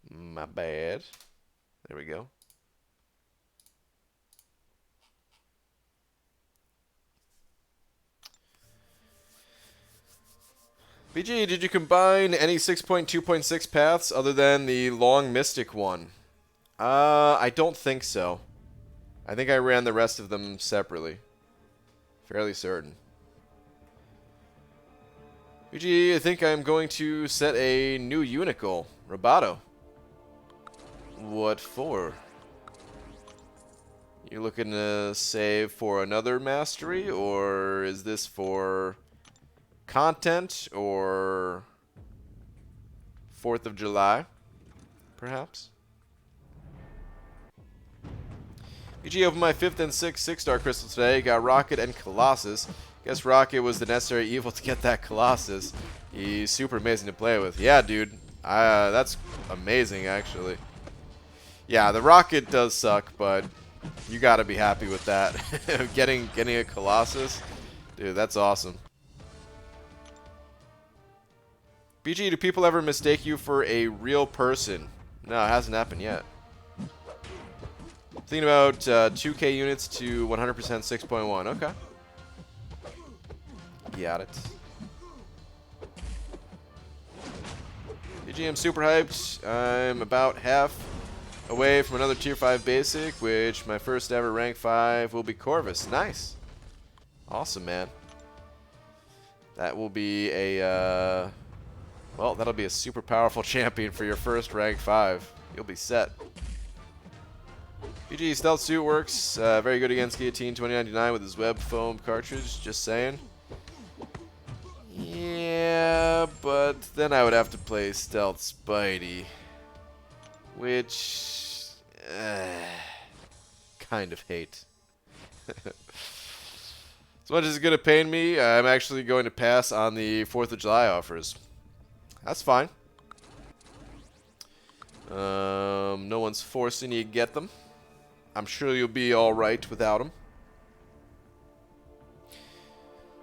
My bad. There we go. BG, did you combine any 6.2.6 paths other than the long mystic one? I don't think so. I think I ran the rest of them separately. Fairly certain. BG, I think I'm going to set a new unit goal. Roboto. What for? You looking to save for another mastery, or is this for content, or 4th of July, perhaps? BG opened my 5th and 6th 6-star crystal today. Got Rocket and Colossus. Guess Rocket was the necessary evil to get that Colossus. He's super amazing to play with. Yeah, dude. That's amazing, actually. Yeah, the Rocket does suck, but You gotta be happy with that. getting a Colossus. Dude, that's awesome. BG, do people ever mistake you for a real person? No, it hasn't happened yet. Thinking about 2k units to 100% 6.1. Okay. Got it. BG, I'm super hyped. I'm about half away from another tier 5 basic, which my first ever rank 5 will be Corvus. Nice. Awesome, man. That will be a, well, that'll be a super powerful champion for your first rank 5. You'll be set. BG, Stealth Suit works very good against Guillotine 2099 with his web foam cartridge, just saying. Yeah, but then I would have to play Stealth Spidey, which kind of hate. As much as it's going to pain me, I'm actually going to pass on the 4th of July offers. That's fine. No one's forcing you to get them. I'm sure you'll be alright without them.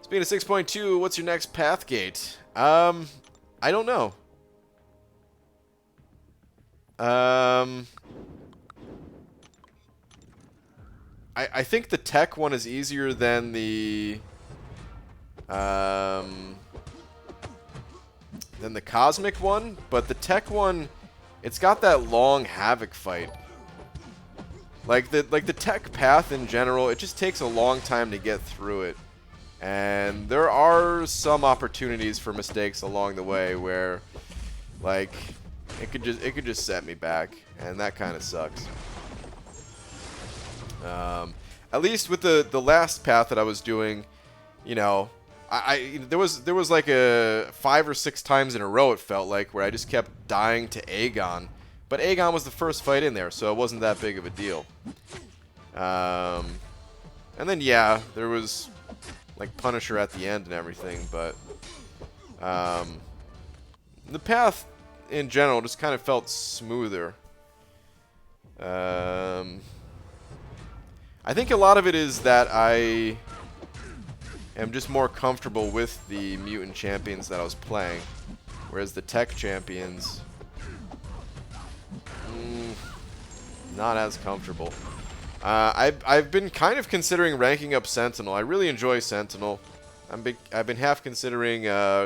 Speaking of 6.2, what's your next path gate? I don't know. I think the tech one is easier than the cosmic one, but the tech one, it's got that long Havoc fight. Like the tech path in general, it just takes a long time to get through it. And there are some opportunities for mistakes along the way where, like, it could just set me back, and that kind of sucks. At least with the last path that I was doing, you know, there was like a 5 or 6 times in a row it felt like where I just kept dying to Aegon, but Aegon was the first fight in there, so it wasn't that big of a deal. And then yeah, there was like Punisher at the end and everything, but the path in general just kind of felt smoother. I think a lot of it is that I am just more comfortable with the mutant champions that I was playing, whereas the tech champions, not as comfortable. I've been kind of considering ranking up Sentinel. I really enjoy Sentinel. I've been half considering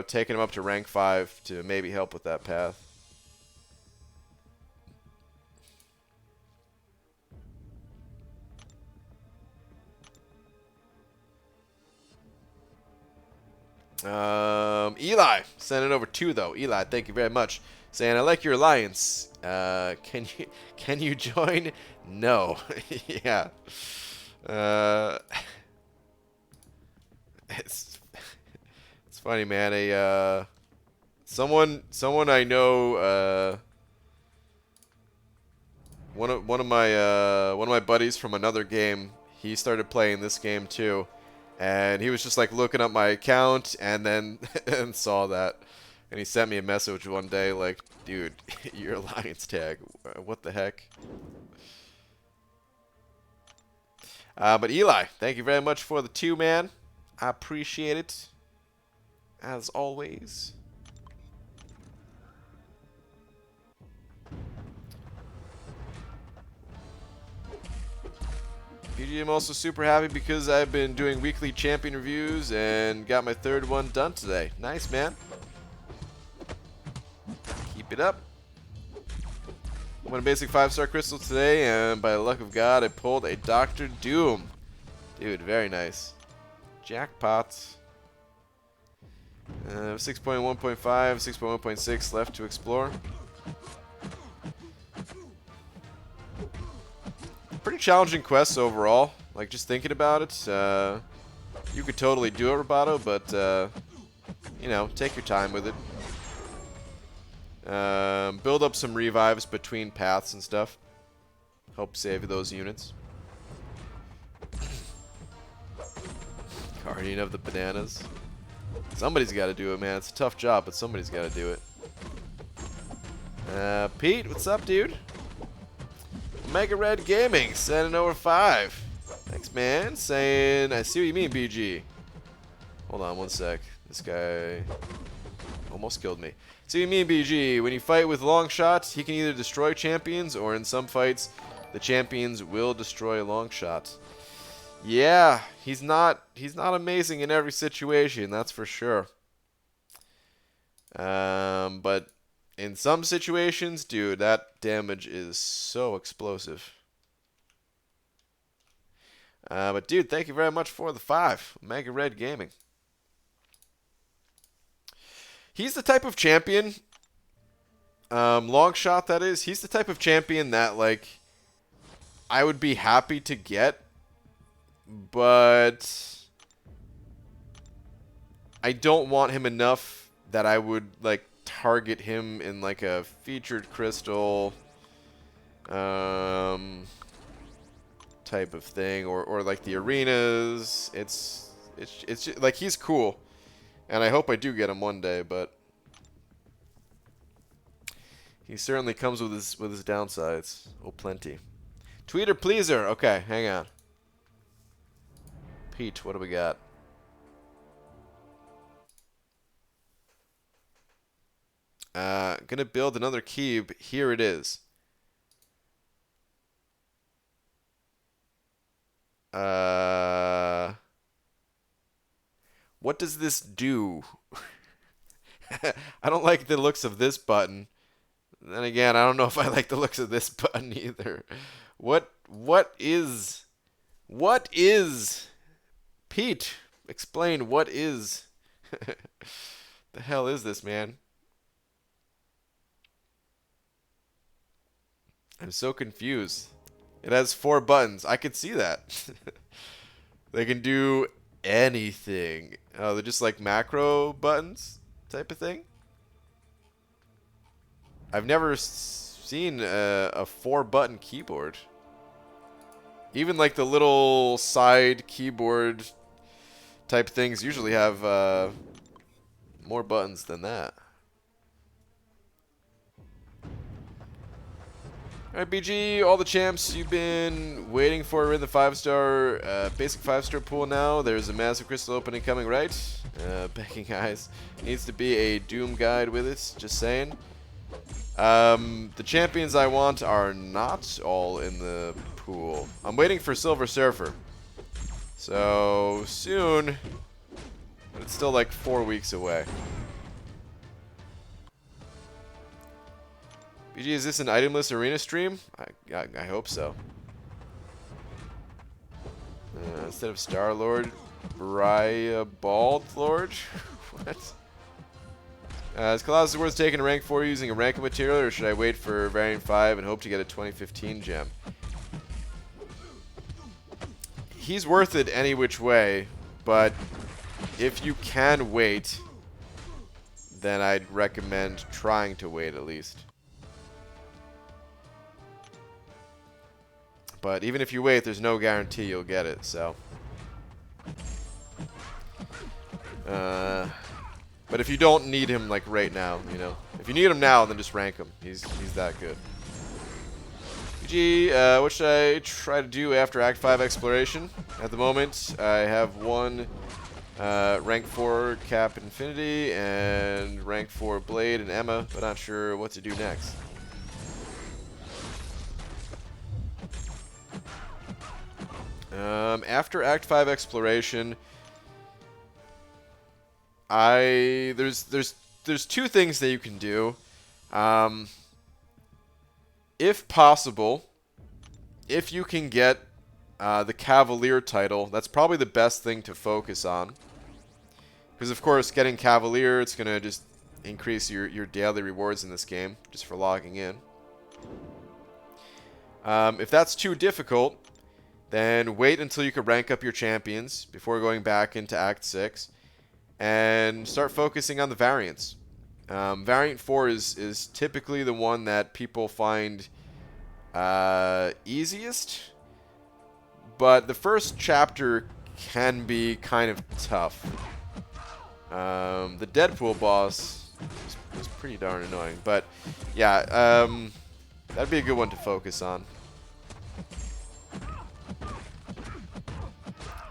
taking him up to rank 5 to maybe help with that path. Eli sent it over 2 though. Eli, thank you very much. Saying I like your alliance. Can you join? No. Yeah. It's funny, man. Someone I know. One of my buddies from another game. He started playing this game too. And he was just like looking up my account and then and saw that. And he sent me a message one day like, dude, your alliance tag, what the heck? But Eli, thank you very much for the 2, man. I appreciate it, as always. PG, I'm also super happy because I've been doing weekly champion reviews and got my 3rd one done today. Nice, man. Keep it up. I won a basic 5-star crystal today, and by the luck of God, I pulled a Dr. Doom. Dude, very nice. Jackpot. 6.1.5, 6.1.6 left to explore. Pretty challenging quests overall. Like, just thinking about it, you could totally do it, Roboto, but, you know, take your time with it. Build up some revives between paths and stuff. Help save those units. Guardian of the Bananas. Somebody's got to do it, man. It's a tough job, but somebody's got to do it. Pete, what's up, dude? Mega Red Gaming sending over 5. Thanks, man. Saying, I see what you mean, BG. Hold on one sec. This guy almost killed me. See what you mean, BG. When you fight with long shots, he can either destroy champions, or in some fights, the champions will destroy long shots. Yeah, he's not amazing in every situation, that's for sure. But in some situations, dude, that damage is so explosive. But dude, thank you very much for the 5. Mega Red Gaming. He's the type of champion, long shot that is, he's the type of champion that, like, I would be happy to get, but I don't want him enough that I would, like, target him in, like, a featured crystal type of thing, or like the arenas. It's just, like, he's cool, and I hope I do get him one day, but he certainly comes with his downsides. Oh, plenty. Tweeter pleaser. Okay, hang on. Pete, what do we got? Gonna build another cube. Here it is. What does this do? I don't like the looks of this button. Then again, I don't know if I like the looks of this button either. What is Pete? Explain what is. The hell is this, man? I'm so confused. It has 4 buttons. I could see that. They can do anything. Oh, they're just like macro buttons type of thing. I've never seen a 4-button keyboard. Even like the little side keyboard type things usually have more buttons than that. Alright, BG, all the champs you've been waiting for are in the 5-star, basic 5-star pool now. There's a massive crystal opening coming, right? Begging eyes. Needs to be a Doom guide with it, just saying. The champions I want are not all in the pool. I'm waiting for Silver Surfer. So, soon. But it's still like 4 weeks away. BG, is this an itemless arena stream? I hope so. Instead of Star-Lord, Raya Bald Lord? What? Is Colossus worth taking a rank 4 using a rank material, or should I wait for Variant 5 and hope to get a 2015 gem? He's worth it any which way, but if you can wait, then I'd recommend trying to wait at least. But even if you wait, there's no guarantee you'll get it, so. But if you don't need him, like, right now, you know. If you need him now, then just rank him. He's that good. BG, what should I try to do after Act 5 exploration? At the moment, I have one rank 4 Cap Infinity and rank 4 Blade and Emma, but not sure what to do next. After Act 5 exploration, there's 2 things that you can do. If possible, if you can get the Cavalier title, that's probably the best thing to focus on. Because of course, getting Cavalier, it's gonna just increase your daily rewards in this game, just for logging in. If that's too difficult, then wait until you can rank up your champions before going back into Act 6. And start focusing on the variants. Variant 4 is typically the one that people find easiest. But the first chapter can be kind of tough. The Deadpool boss was pretty darn annoying. But yeah, that'd be a good one to focus on.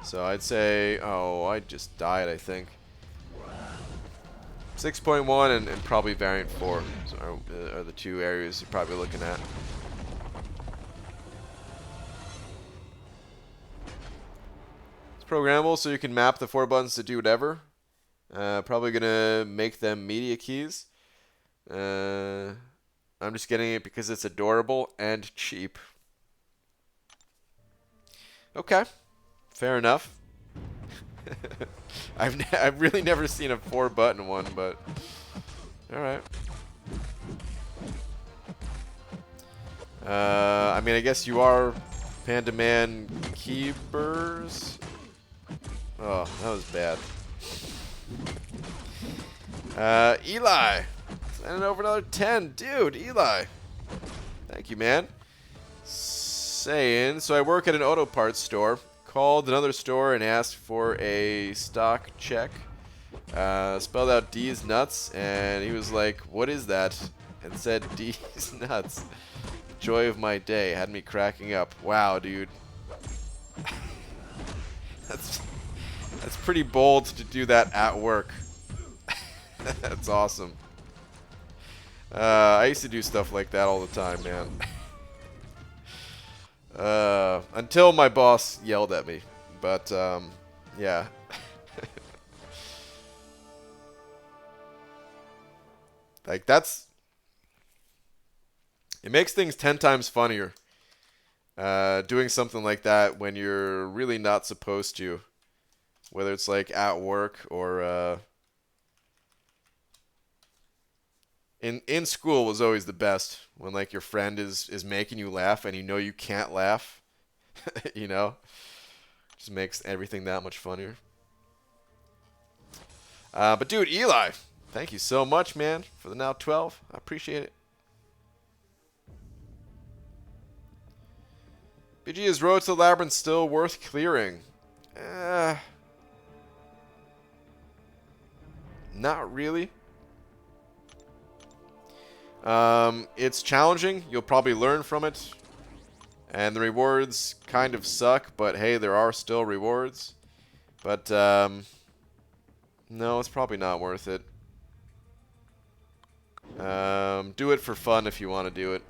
So I'd say, oh, I just died, I think. 6.1 and probably variant 4 are the two areas you're probably looking at. It's programmable, so you can map the 4 buttons to do whatever. Probably gonna make them media keys. I'm just getting it because it's adorable and cheap. Okay, fair enough. I've really never seen a 4-button one, but all right. I mean, I guess you are Panda Man Keepers. Oh, that was bad. Eli, sending over another 10, dude. Eli, thank you, man. Saying, so I work at an auto parts store. Called another store and asked for a stock check. Spelled out D's nuts, and he was like, "What is that?" And said D's nuts. Joy of my day. Had me cracking up. Wow, dude. That's pretty bold to do that at work. That's awesome. I used to do stuff like that all the time, man. Until my boss yelled at me. But, yeah. Like, it makes things 10 times funnier. Doing something like that when you're really not supposed to. Whether it's, like, at work or, In school was always the best. When, like, your friend is making you laugh and you know you can't laugh. You know? Just makes everything that much funnier. But, dude, Eli, thank you so much, man, for the now 12. I appreciate it. BG, is Road to the Labyrinth still worth clearing? Not really. It's challenging. You'll probably learn from it. And the rewards kind of suck, but hey, there are still rewards. But, no, it's probably not worth it. Do it for fun if you want to do it.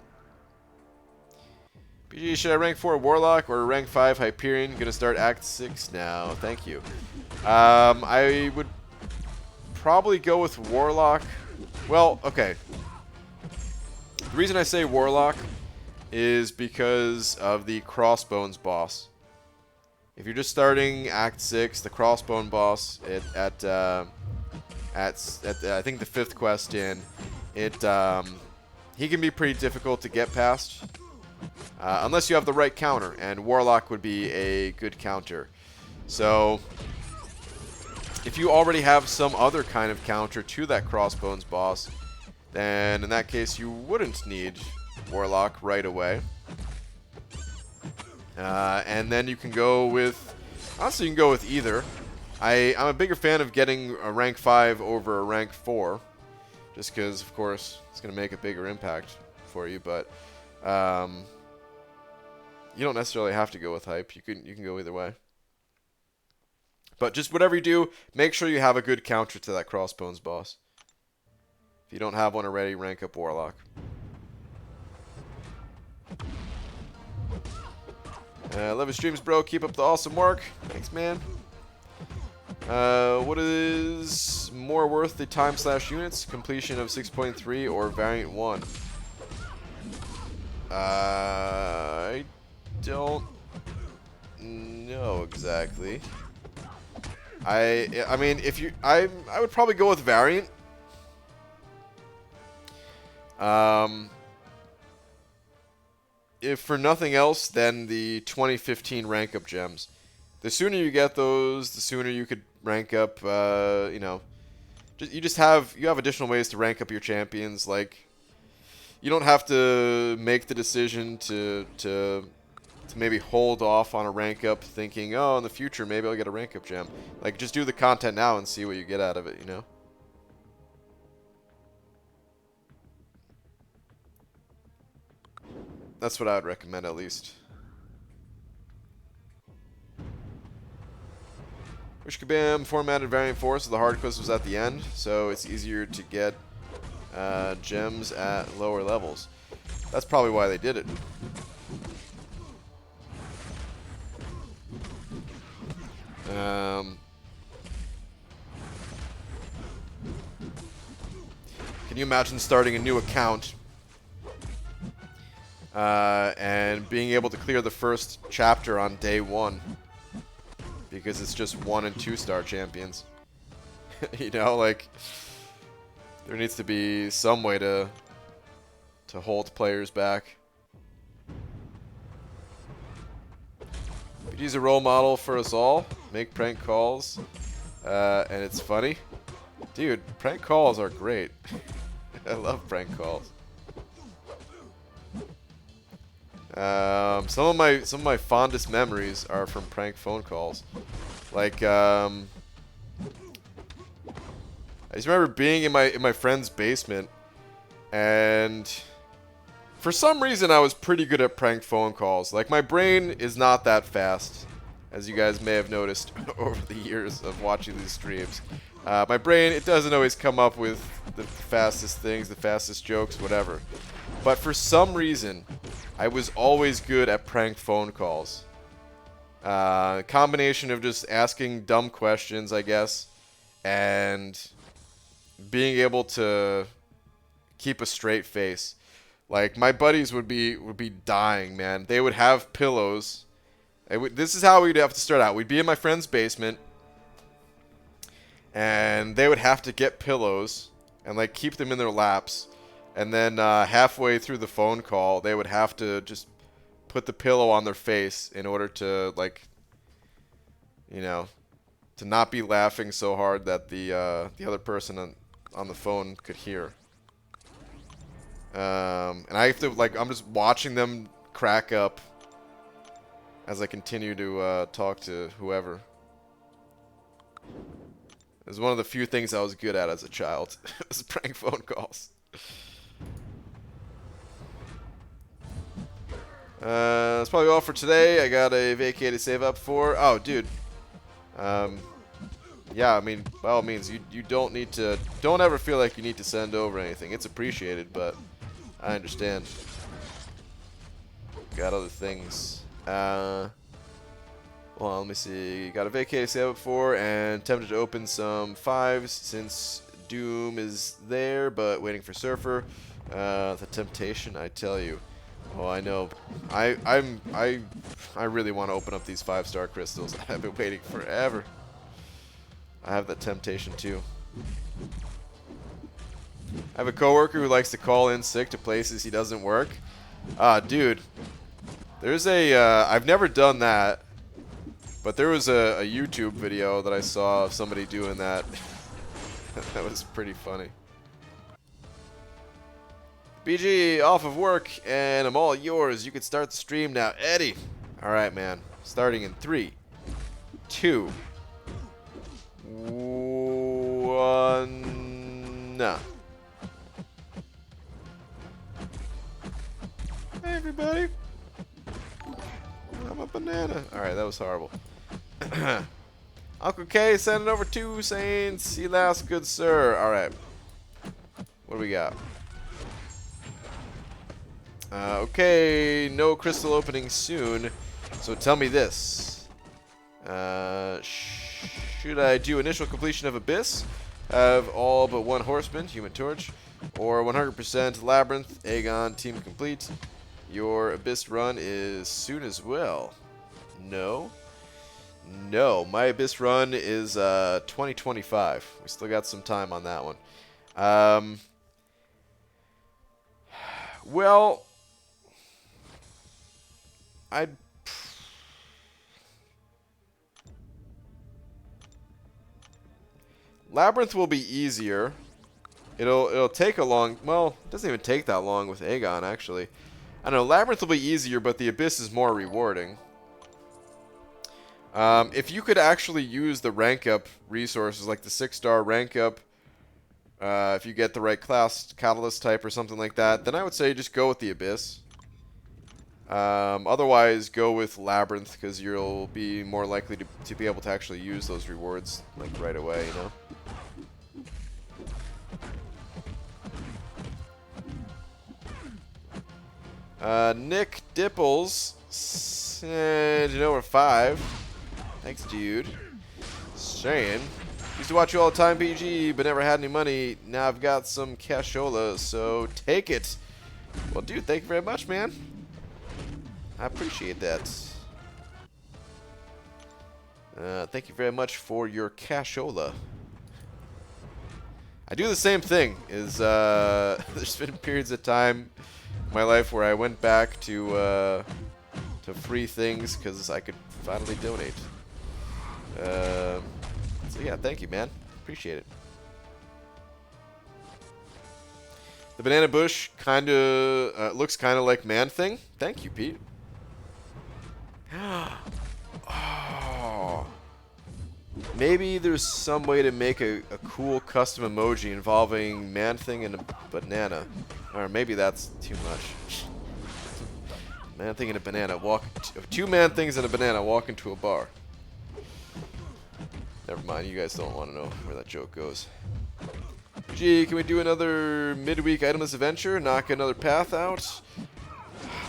BG, should I rank 4 Warlock or rank 5 Hyperion? Gonna start Act 6 now. Thank you. I would probably go with Warlock. Well, okay. The reason I say Warlock is because of the Crossbones boss. If you're just starting Act 6, the Crossbone boss at I think the 5th quest in, he can be pretty difficult to get past. Unless you have the right counter, and Warlock would be a good counter. So, if you already have some other kind of counter to that Crossbones boss, then in that case you wouldn't need Warlock right away. And then you can go with... Honestly, you can go with either. I'm a bigger fan of getting a rank 5 over a rank 4. Just because, of course, it's going to make a bigger impact for you. But you don't necessarily have to go with hype. You can go either way. But just whatever you do, make sure you have a good counter to that Crossbones boss. If you don't have one already, rank up Warlock. Love your streams, bro. Keep up the awesome work. Thanks, man. What is more worth the time/units? Completion of 6.3 or variant 1? I don't know exactly. I mean, if you... I would probably go with variant. If for nothing else, then the 2015 rank up gems. The sooner you get those, the sooner you could rank up. You know, you have additional ways to rank up your champions. Like, you don't have to make the decision to maybe hold off on a rank up, thinking, oh, in the future maybe I'll get a rank up gem. Like, just do the content now and see what you get out of it. You know. That's what I would recommend, at least. Wish Kabam formatted Variant Force, so the hard quest was at the end, so it's easier to get gems at lower levels. That's probably why they did it. Can you imagine starting a new account and being able to clear the first chapter on day 1 because it's just 1 and 2 star champions? You know, like, there needs to be some way to hold players back. BG's a role model for us all. Make prank calls, and it's funny. Dude, prank calls are great. I love prank calls. Some of my fondest memories are from prank phone calls. Like, I just remember being in my friend's basement, and for some reason I was pretty good at prank phone calls. Like, my brain is not that fast, as you guys may have noticed over the years of watching these streams. My brain, it doesn't always come up with the fastest things, the fastest jokes, whatever. But for some reason, I was always good at prank phone calls. Combination of just asking dumb questions, I guess, and being able to keep a straight face. Like, my buddies would be dying, man. They would have pillows. This is how we'd have to start out. We'd be in my friend's basement, and they would have to get pillows and, like, keep them in their laps. And then halfway through the phone call, they would have to just put the pillow on their face in order to, like, you know, to not be laughing so hard that the other person on the phone could hear. And I have to, like, I'm just watching them crack up as I continue to talk to whoever. It was one of the few things I was good at as a child. It was prank phone calls. That's probably all for today. I got a vacay to save up for. Oh, dude. Yeah, I mean, by all means, you don't need to... Don't ever feel like you need to send over anything. It's appreciated, but I understand. Got other things. Well, let me see. Got a vacay to save up for, and tempted to open some 5s since Doom is there, but waiting for Surfer. The temptation, I tell you. Oh, I know. I really want to open up these 5-star crystals. I've been waiting forever. I have that temptation too. I have a coworker who likes to call in sick to places he doesn't work. Dude, there's a I've never done that, but there was a YouTube video that I saw of somebody doing that. That was pretty funny. BG, off of work, and I'm all yours. You can start the stream now. Eddie. All right, man. Starting in 3, 2, 1. No. Hey, everybody. I'm a banana. All right, that was horrible. Uncle K, send it over 2 saying, see last, good sir. All right. What do we got? Okay, no crystal opening soon. So tell me this. Should I do initial completion of Abyss? Have all but 1 horseman, Human Torch, or 100% Labyrinth, Aegon, team complete? Your Abyss run is soon as well. No. No, my Abyss run is 2025. We still got some time on that one. Well, Labyrinth will be easier. It'll take a long... Well, it doesn't even take that long with Aegon, actually. I don't know, Labyrinth will be easier, but the Abyss is more rewarding. If you could actually use the rank up resources, like the 6-star rank up, if you get the right class, Catalyst type or something like that, then I would say just go with the Abyss. Otherwise, go with Labyrinth because you'll be more likely to be able to actually use those rewards like right away, you know? Nick Dipples, you know, we're 5. Thanks, dude. Saying, used to watch you all the time, PG, but never had any money. Now I've got some cashola, so take it. Well, dude, thank you very much, man. I appreciate that. Thank you very much for your cashola. I do the same thing. There's been periods of time in my life where I went back to free things because I could finally donate. So yeah, thank you, man. Appreciate it. The banana bush kind of looks kind of like Man Thing. Thank you, Pete. Oh. Maybe there's some way to make a cool custom emoji involving Man Thing and a banana. Or maybe that's too much. Man Thing and a banana. Two Man Things and a banana walk into a bar. Never mind, you guys don't want to know where that joke goes. Gee, can we do another midweek itemless adventure? Knock another path out?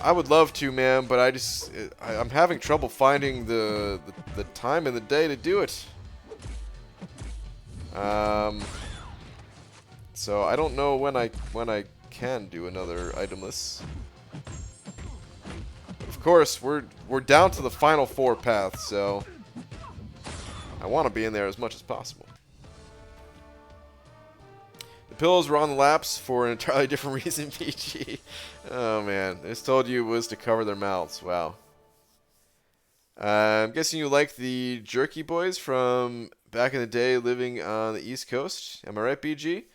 I would love to, man, but I'm having trouble finding the time in the day to do it. So I don't know when I can do another itemless. Of course, we're down to the final 4 paths, so I want to be in there as much as possible. The pillows were on the laps for an entirely different reason, PG. Oh man, I just told you it was to cover their mouths. Wow. I'm guessing you like the Jerky Boys from back in the day living on the East Coast. Am I right, BG?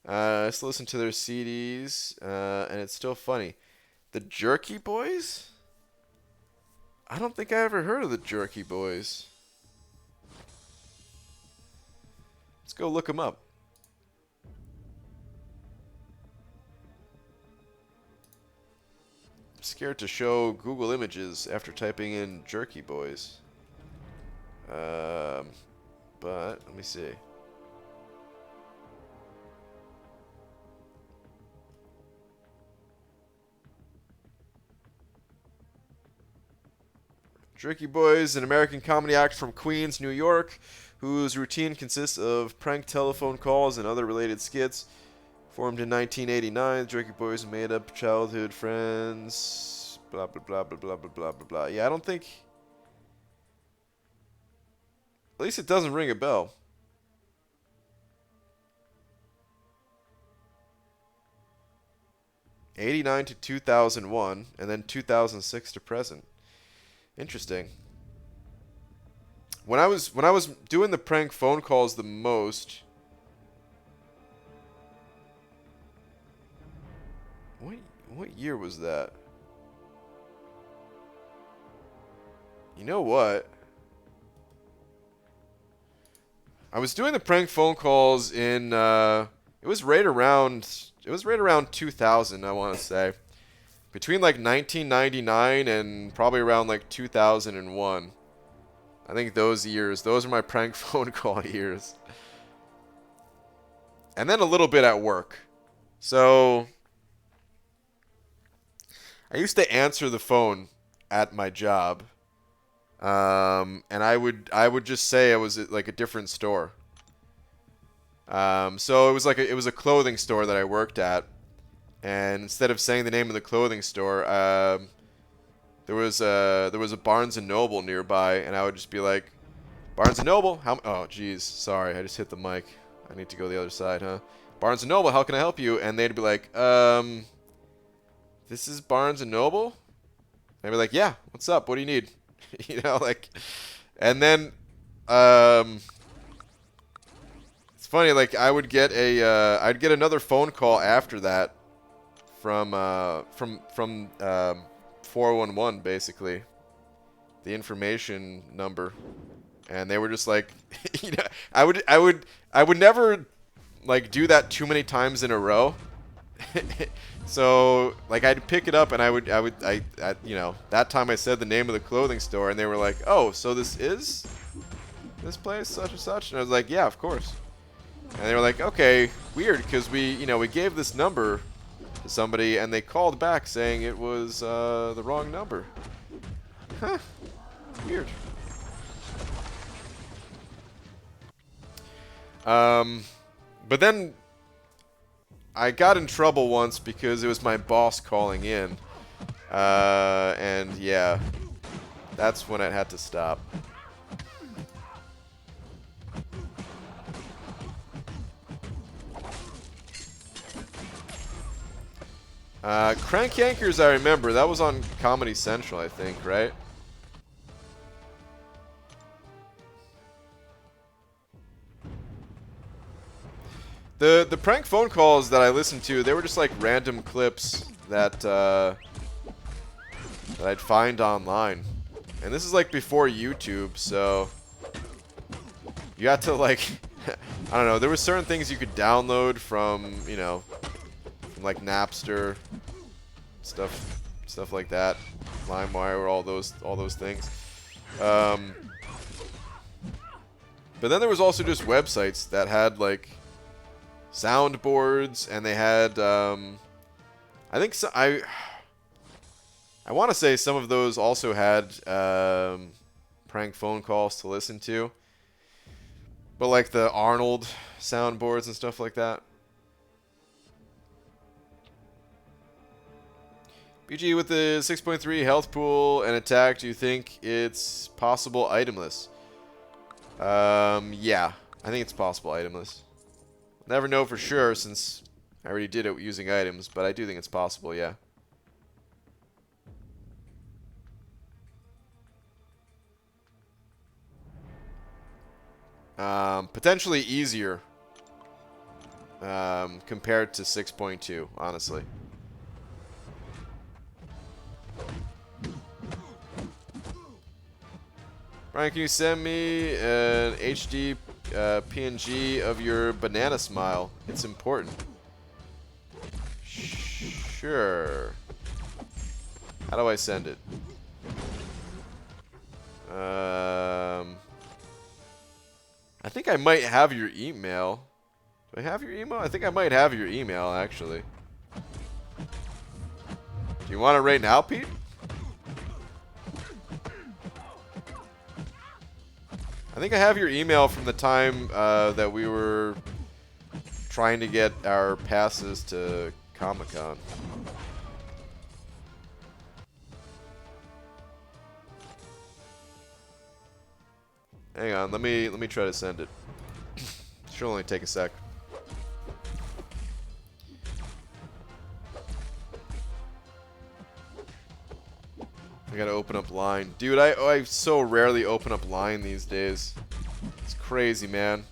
I still listen to their CDs, and it's still funny. The Jerky Boys? I don't think I ever heard of the Jerky Boys. Let's go look them up. I'm scared to show Google Images after typing in Jerky Boys. But let me see. Jerky Boys, an American comedy act from Queens, New York, whose routine consists of prank telephone calls and other related skits. Formed in 1989, the Jerky Boys made up childhood friends. Blah, blah, blah, blah, blah, blah, blah, blah, blah. Yeah, I don't think... At least it doesn't ring a bell. '89 to 2001, and then 2006 to present. Interesting. When I was doing the prank phone calls the most, what year was that? You know what? I was doing the prank phone calls in it was right around 2000, I want to say. Between like 1999 and probably around like 2001. I think those are my prank phone call years. And then a little bit at work. So I used to answer the phone at my job. And I would just say I was at like a different store. So it was a clothing store that I worked at. And instead of saying the name of the clothing store, there was a Barnes and Noble nearby, and I would just be like, Barnes and Noble, oh geez, sorry, I just hit the mic. I need to go the other side, huh? Barnes and Noble, how can I help you? And they'd be like, this is Barnes and Noble? And I'd be like, yeah, what's up? What do you need? You know, like, and then it's funny, like I would get I'd get another phone call after that. From 411 basically, the information number, and they were just like, you know, I would never like do that too many times in a row, So like I'd pick it up and I you know, that time I said the name of the clothing store and they were like, "Oh, so this is this place such and such?" And I was like, "Yeah, of course." And they were like, "Okay, weird, because we gave this number to somebody and they called back saying it was the wrong number." Huh? Weird. But then I got in trouble once because it was my boss calling in. And yeah, that's when I had to stop. Crank Yankers, I remember. That was on Comedy Central, I think, right? The prank phone calls that I listened to, they were just like random clips that I'd find online. And this is like before YouTube, so you had to like I don't know, there were certain things you could download from, from like Napster, stuff like that, LimeWire, all those things. But then there was also just websites that had like soundboards, and they had I think so, I want to say some of those also had prank phone calls to listen to. But like the Arnold soundboards and stuff like that. BG with the 6.3 health pool and attack, do you think it's possible itemless? Yeah. I think it's possible itemless. Never know for sure since I already did it using items, but I do think it's possible, yeah. Potentially easier compared to 6.2, honestly. Brian, can you send me an HD PNG of your banana smile? It's important. Sure. How do I send it? I think I might have your email. Do I have your email? I think I might have your email, actually. Do you want it right now, Pete? I think I have your email from the time that we were trying to get our passes to Comic-Con. Hang on, let me try to send it. Should only take a sec. I gotta open up Line. Dude, I so rarely open up Line these days. It's crazy, man.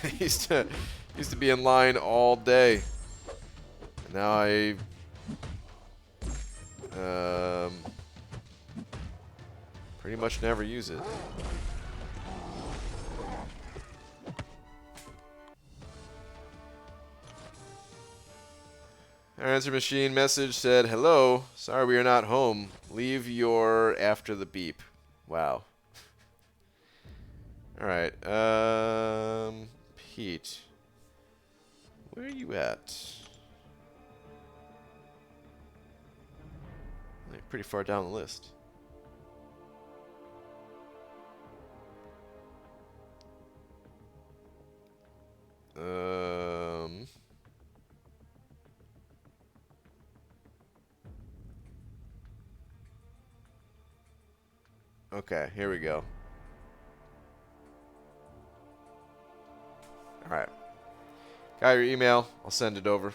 I used to be in Line all day. And now I pretty much never use it. Our answer machine message said, "Hello, sorry we are not home. Leave your after the beep." Wow. Alright, Pete. Where are you at? You're pretty far down the list. Okay, here we go. Alright. Got your email. I'll send it over.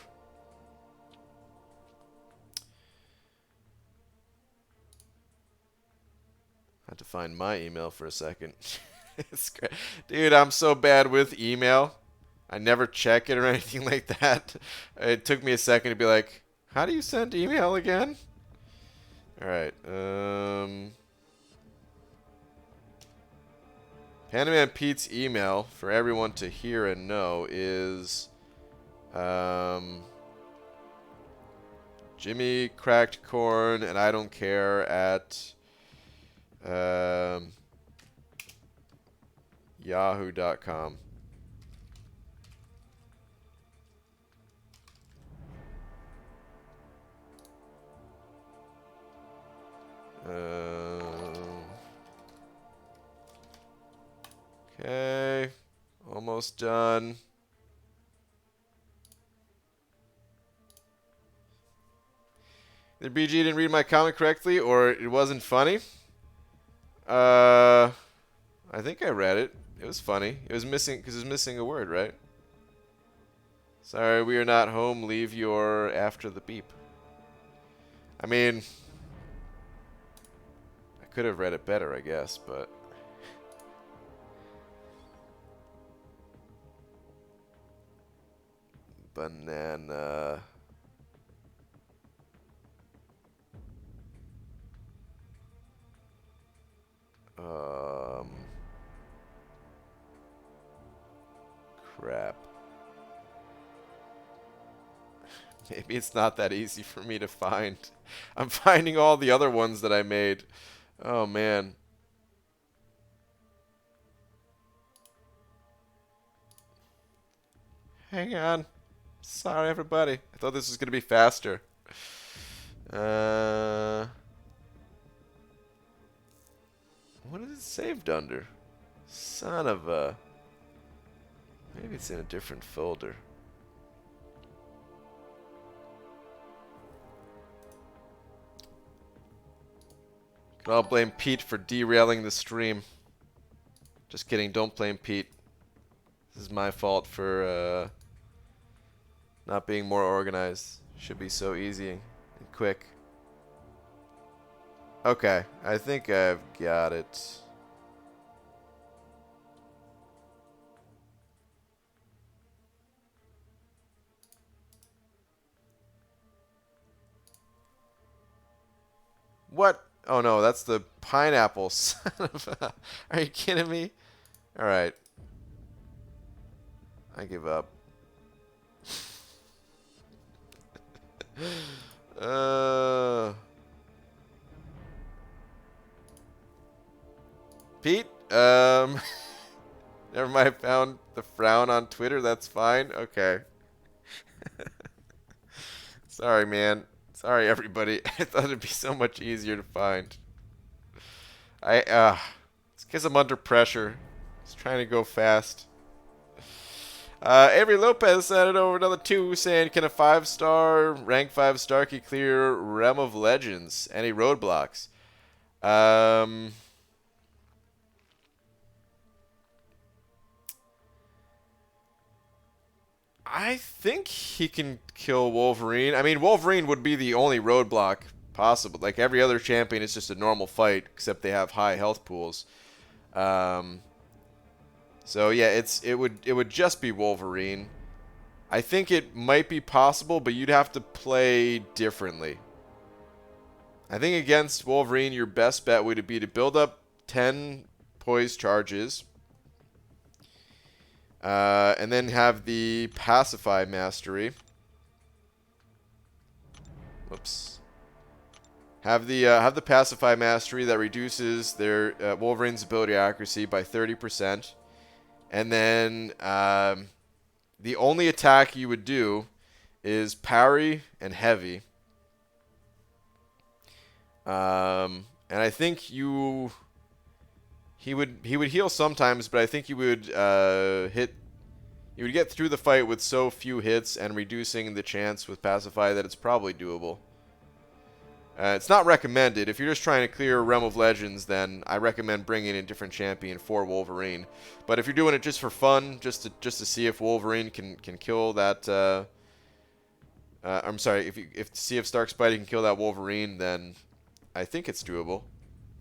Had to find my email for a second. It's great. Dude, I'm so bad with email. I never check it or anything like that. It took me a second to be like, how do you send email again? Alright, Panaman Pete's email for everyone to hear and know is Jimmy Cracked Corn and I Don't Care at yahoo.com. Okay, almost done. Either BG didn't read my comment correctly or it wasn't funny. I think I read it. It was funny. It was missing because it was missing a word, right? Sorry, we are not home. Leave your after the beep. I mean, I could have read it better, I guess, but banana. Crap. Maybe it's not that easy for me to find. I'm finding all the other ones that I made. Oh, man. Hang on. Sorry, everybody. I thought this was going to be faster. What is it saved under? Son of a... Maybe it's in a different folder. Can all blame Pete for derailing the stream. Just kidding, don't blame Pete. This is my fault for not being more organized. Should be so easy and quick. Okay, I think I've got it. What? Oh no, that's the pineapple. Son of a... Are you kidding me? Alright. I give up. Pete? Never mind, I found the frown on Twitter. That's fine. Okay. Sorry, man. Sorry, everybody. I thought it'd be so much easier to find. It's because I'm under pressure. Just trying to go fast. Avery Lopez added over another 2 saying, can a 5-star, rank 5 Starkey clear Realm of Legends? Any roadblocks? I think he can kill Wolverine. I mean, Wolverine would be the only roadblock possible. Like every other champion, it's just a normal fight, except they have high health pools. So yeah, it would just be Wolverine. I think it might be possible, but you'd have to play differently. I think against Wolverine, your best bet would be to build up 10 poise charges. And then have the Pacify Mastery. Whoops. Have the Pacify Mastery that reduces their Wolverine's ability accuracy by 30%. And then the only attack you would do is parry and heavy. And I think he would heal sometimes, but I think he would you would get through the fight with so few hits and reducing the chance with Pacify that it's probably doable. It's not recommended. If you're just trying to clear Realm of Legends, then I recommend bringing in a different champion for Wolverine. But if you're doing it just for fun, just to see if Wolverine can kill that, I'm sorry, if to see if Stark Spidey can kill that Wolverine, then I think it's doable,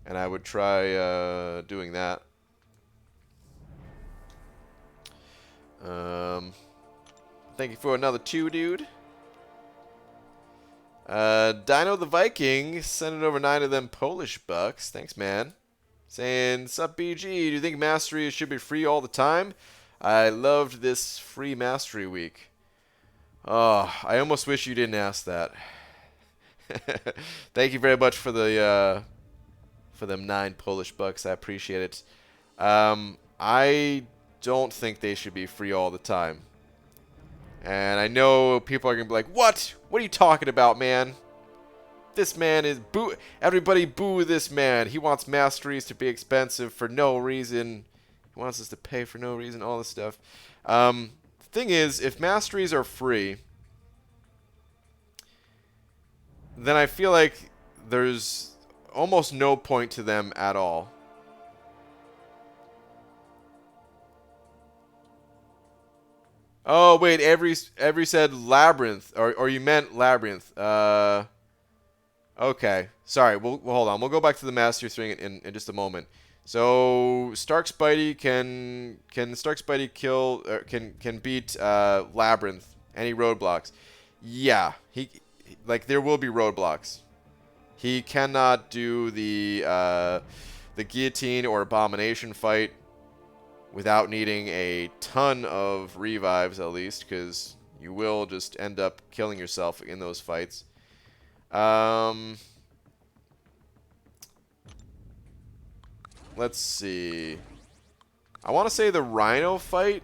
and I would try doing that. Thank you for another 2, dude. Dino the Viking sending over 9 of them Polish bucks. Thanks, man. Saying, sup, BG? Do you think masteries should be free all the time? I loved this free mastery week. Oh, I almost wish you didn't ask that. Thank you very much for the for them 9 Polish bucks. I appreciate it. I don't think they should be free all the time. And I know people are gonna be like, "What? What are you talking about, man? This man is boo. Everybody boo this man. He wants masteries to be expensive for no reason. He wants us to pay for no reason. All this stuff." The thing is, if masteries are free, then I feel like there's almost no point to them at all. Oh wait, every said Labyrinth, or you meant Labyrinth. Okay, sorry. We'll hold on. We'll go back to the Master thing in just a moment. So Stark Spidey can Stark Spidey kill can beat Labyrinth? Any roadblocks? Yeah, he like there will be roadblocks. He cannot do the guillotine or abomination fight without needing a ton of revives at least, because you will just end up killing yourself in those fights. Let's see. I want to say the Rhino fight.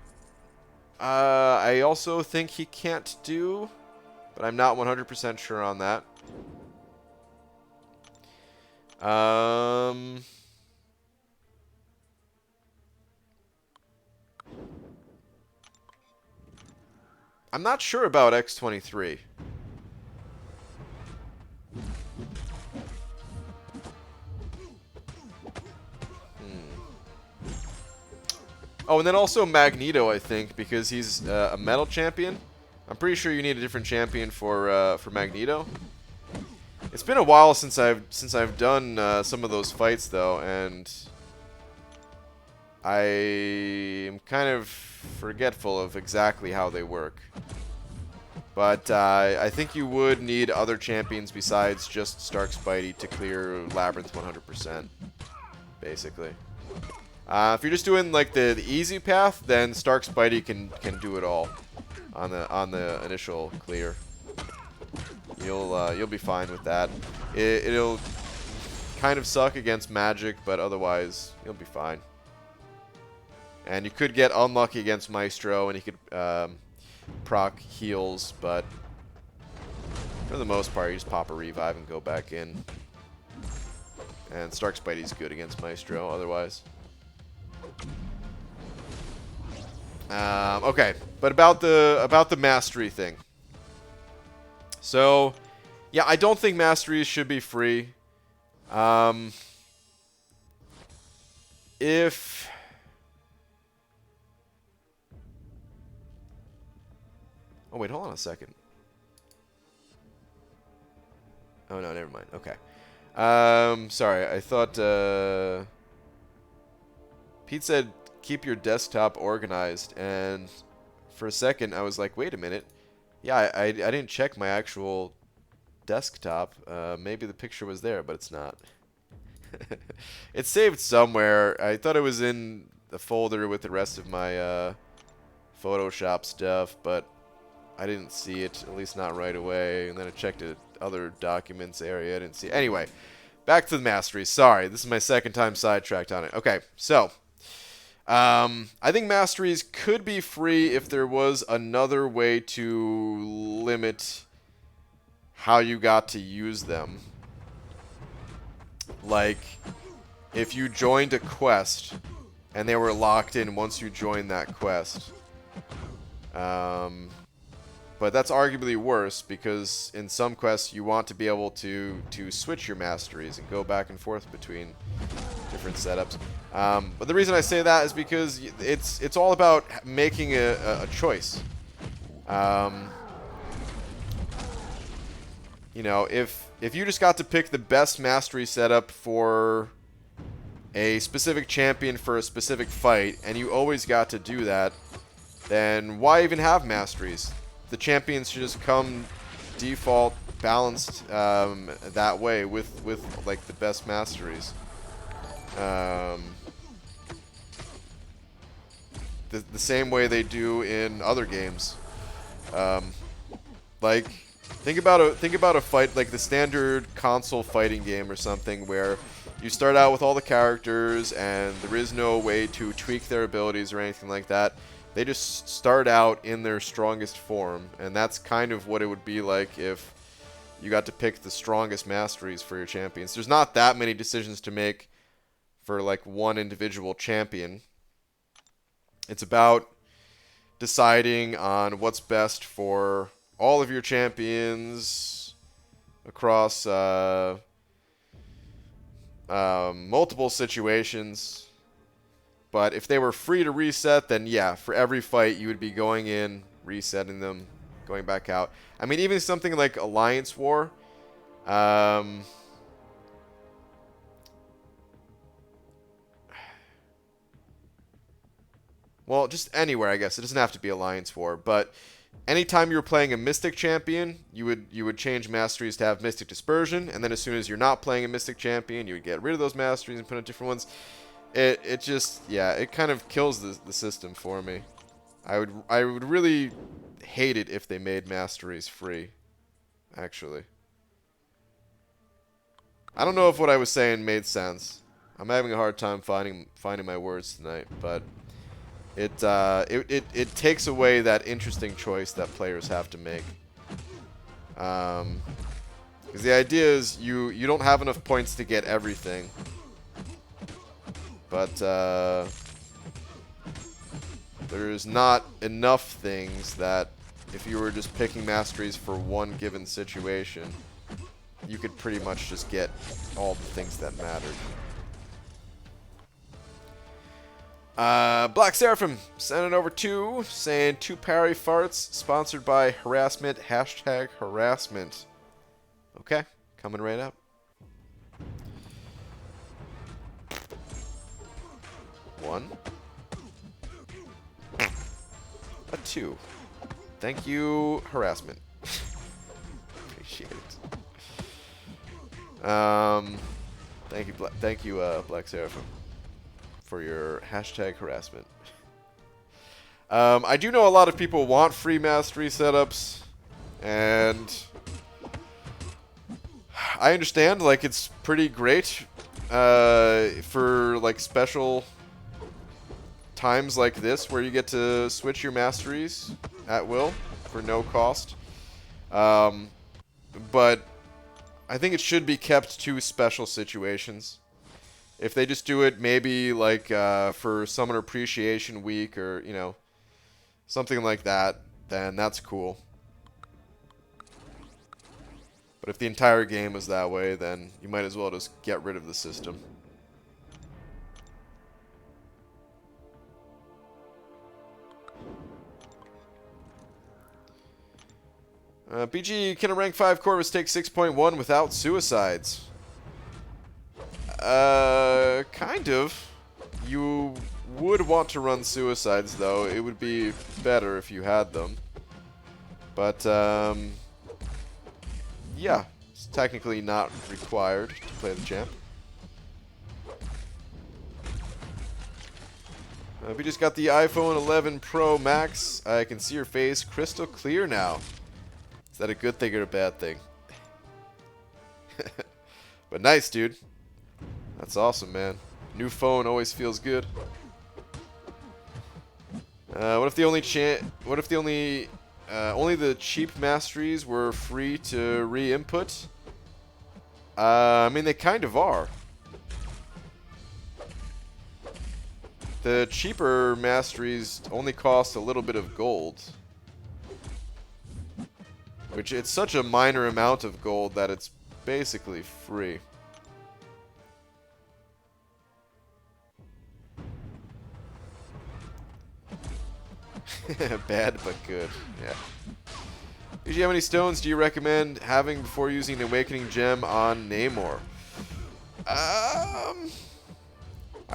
I also think he can't do, but I'm not 100% sure on that. I'm not sure about X-23. Oh, and then also Magneto, I think, because he's a metal champion. I'm pretty sure you need a different champion for Magneto. It's been a while since I've done some of those fights though, and I am kind of forgetful of exactly how they work. But I think you would need other champions besides just Stark Spidey to clear Labyrinth 100%, basically. If you're just doing like the easy path, then Stark Spidey can do it all on the initial clear. You'll be fine with that. It'll kind of suck against magic, but otherwise you'll be fine. And you could get unlucky against Maestro, and he could proc heals, but for the most part, you just pop a revive and go back in. And Stark Spidey's good against Maestro, otherwise. Okay, but about the mastery thing. So, yeah, I don't think masteries should be free. If oh wait, hold on a second. Oh no, never mind. Okay. Sorry, I thought Pete said keep your desktop organized, and for a second I was like, wait a minute. Yeah, I didn't check my actual desktop. Maybe the picture was there, but it's not. It's saved somewhere. I thought it was in the folder with the rest of my Photoshop stuff, but I didn't see it, at least not right away. And then I checked the other documents area. I didn't see it. Anyway, back to the masteries. Sorry, this is my second time sidetracked on it. Okay, so I think masteries could be free if there was another way to limit how you got to use them. Like, if you joined a quest and they were locked in once you joined that quest. But that's arguably worse, because in some quests you want to be able to switch your masteries and go back and forth between different setups. But the reason I say that is because it's all about making a choice. You know, if you just got to pick the best mastery setup for a specific champion for a specific fight, and you always got to do that, then why even have masteries? The champions should just come default balanced that way with like the best masteries. The same way they do in other games. Like, Think about a fight like the standard console fighting game or something where you start out with all the characters and there is no way to tweak their abilities or anything like that. They just start out in their strongest form, and that's kind of what it would be like if you got to pick the strongest masteries for your champions. There's not that many decisions to make for like one individual champion. It's about deciding on what's best for all of your champions across multiple situations. But if they were free to reset, then yeah, for every fight you would be going in, resetting them, going back out. I mean, even something like Alliance War, well, just anywhere, I guess. It doesn't have to be Alliance War, but anytime you were playing a Mystic champion, you would change masteries to have Mystic Dispersion, and then as soon as you're not playing a Mystic champion, you would get rid of those masteries and put in different ones. It just, yeah, it kind of kills the system for me. I would really hate it if they made masteries free, actually. I don't know if what I was saying made sense. I'm having a hard time finding my words tonight, but it takes away that interesting choice that players have to make. Because the idea is you don't have enough points to get everything. But there's not enough things that if you were just picking masteries for one given situation, you could pretty much just get all the things that mattered. Black Seraphim sending over two, saying 2 parry farts, sponsored by harassment, #harassment. Okay, coming right up. 1. A 2. Thank you, harassment. Appreciate it. Thank you, Black Seraphim, for your #harassment. I do know a lot of people want free mastery setups, and I understand, like, it's pretty great for, like, special times like this where you get to switch your masteries at will for no cost. But I think it should be kept to special situations. If they just do it maybe like for Summoner Appreciation Week or, you know, something like that, then that's cool. But if the entire game is that way, then you might as well just get rid of the system. BG, can a rank 5 Corvus take 6.1 without suicides? Kind of. You would want to run suicides, though. It would be better if you had them. But, yeah. It's technically not required to play the champ. We just got the iPhone 11 Pro Max. I can see your face crystal clear now. Is that a good thing or a bad thing? But nice, dude. That's awesome, man. New phone always feels good. What if the only the cheap masteries were free to re-input? I mean, they kind of are. The cheaper masteries only cost a little bit of gold. Which, it's such a minor amount of gold that it's basically free. Bad but good, yeah. BG, how many stones do you recommend having before using the Awakening Gem on Namor? I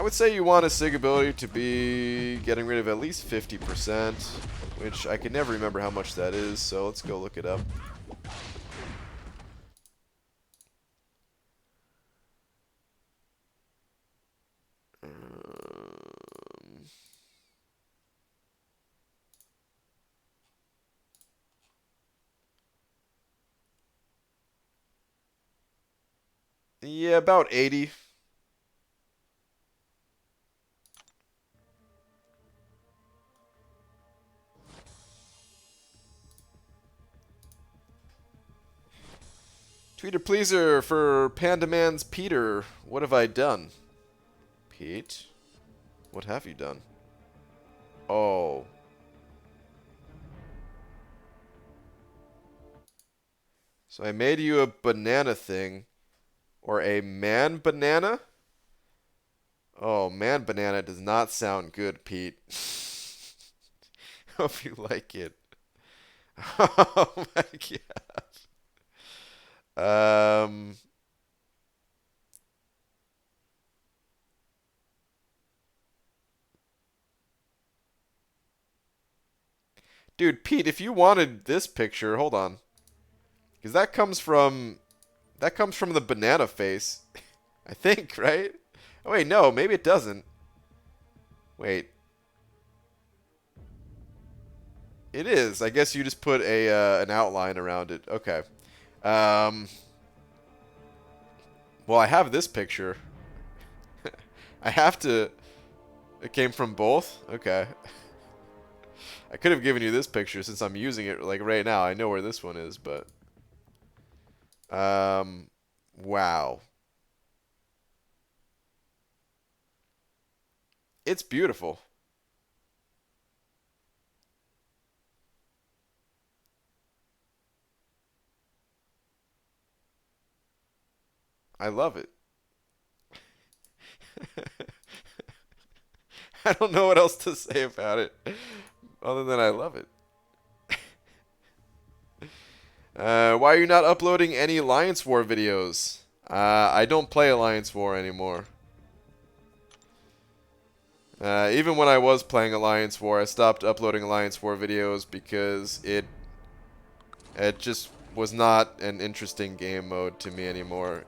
would say you want a Sig ability to be getting rid of at least 50%, which I can never remember how much that is, so let's go look it up. Yeah, about 80. Tweeter pleaser for Panda Man's Peter. What have I done? Pete? What have you done? Oh. So I made you a banana thing. Or a man banana? Oh, man banana does not sound good, Pete. Hope you like it. Oh my god. Dude, Pete, if you wanted this picture, hold on. Because that comes from the banana face. I think, right? Oh wait, no, maybe it doesn't. Wait. It is. I guess you just put a an outline around it. Okay. Um well, I have this picture. I have to It came from both? Okay. I could have given you this picture since I'm using it like right now. I know where this one is, but wow. It's beautiful. I love it. I don't know what else to say about it other than I love it. Why are you not uploading any Alliance War videos? I don't play Alliance War anymore. Even when I was playing Alliance War, I stopped uploading Alliance War videos because it just was not an interesting game mode to me anymore.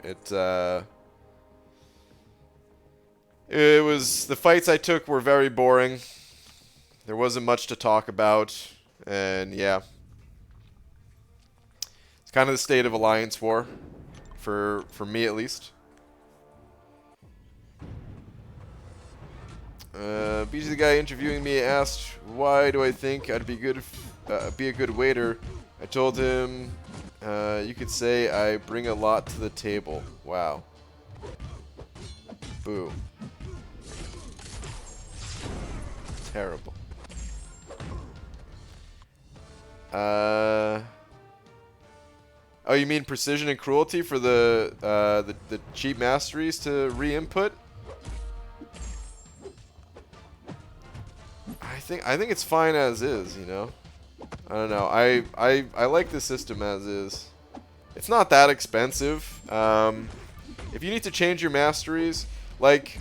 It was, the fights I took were very boring. There wasn't much to talk about, and yeah. It's kind of the state of Alliance War, for me at least. BG, the guy interviewing me, asked, "Why do I think I'd be be a good waiter?" I told him, "You could say I bring a lot to the table." Wow. Boo. Terrible. Oh, you mean precision and cruelty for the cheap masteries to re-input? I think it's fine as is, you know. I don't know. I like the system as is. It's not that expensive. If you need to change your masteries, like,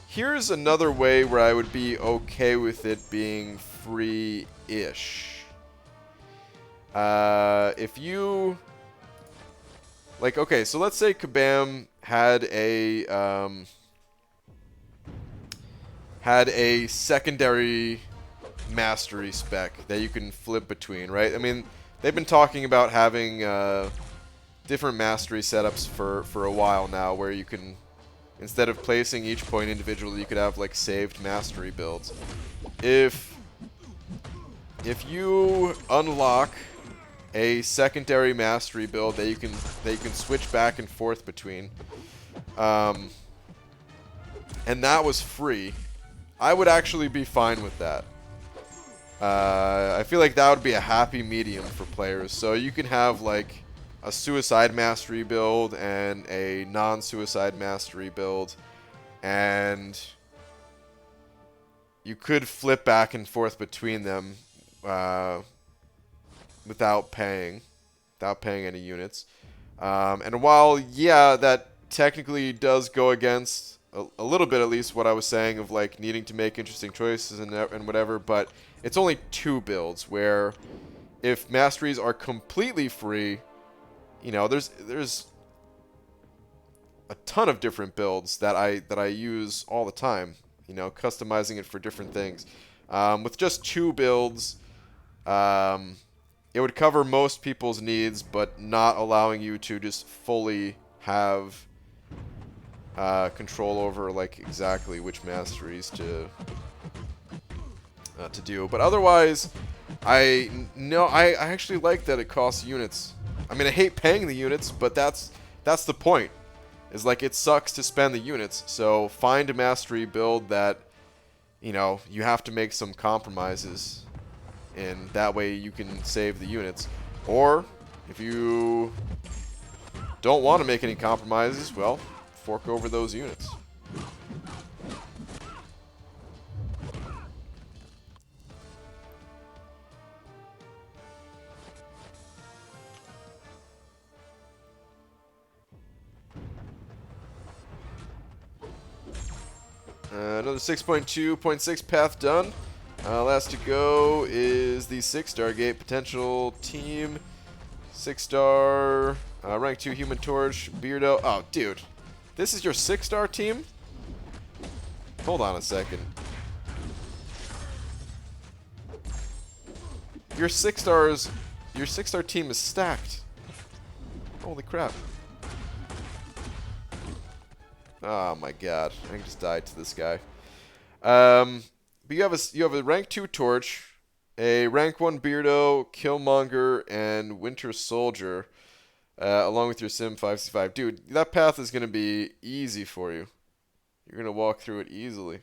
here's another way where I would be okay with it being free-ish. If you, like, okay, so let's say Kabam had a secondary mastery spec that you can flip between, right? I mean, they've been talking about having different mastery setups for a while now, where you can, instead of placing each point individually, you could have like saved mastery builds. If you unlock a secondary mastery build that you can switch back and forth between, and that was free, I would actually be fine with that. I feel like that would be a happy medium for players. So you can have like a suicide mastery build and a non-suicide mastery build, and you could flip back and forth between them without paying any units. And while, yeah, that technically does go against a little bit, at least, what I was saying of like needing to make interesting choices and whatever, but it's only 2 builds, where if masteries are completely free, you know, there's a ton of different builds that I use all the time, you know, customizing it for different things. With just 2 builds, it would cover most people's needs, but not allowing you to just fully have control over like exactly which masteries to do. But otherwise, I actually like that it costs units. I mean, I hate paying the units, but that's the point. Is like it sucks to spend the units. So find a mastery build that you have to make some compromises, and that way you can save the units. Or if you don't want to make any compromises, well, fork over those units. Another 6.2.6 path done. Last to go is the 6-star gate. Potential team. 6-star. Rank 2 Human Torch. Beardo. Oh, dude. This is your 6-star team? Hold on a second. Your 6-star team is stacked. Holy crap. Oh my god, I just died to this guy. But you have a rank 2 Torch, a rank 1 Beardo, Killmonger, and Winter Soldier, along with your Sim 565. Dude, that path is gonna be easy for you. You're gonna walk through it easily.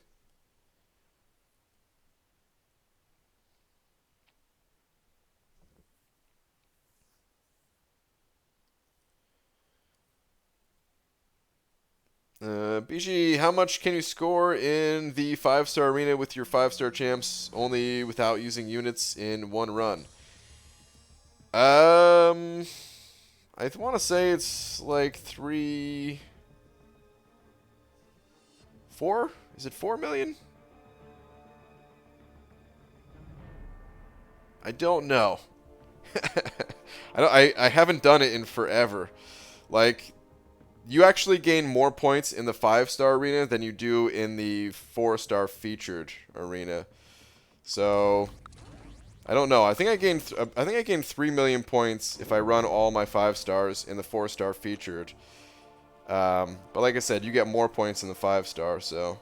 BG, how much can you score in the 5-star arena with your 5-star champs only without using units in one run? I want to say it's like 4? Is it 4 million? I don't know. I haven't done it in forever. Like, you actually gain more points in the 5-star arena than you do in the 4-star featured arena. So I don't know. I think I gained 3 million points if I run all my 5 stars in the 4-star featured. But like I said, you get more points in the 5-star, so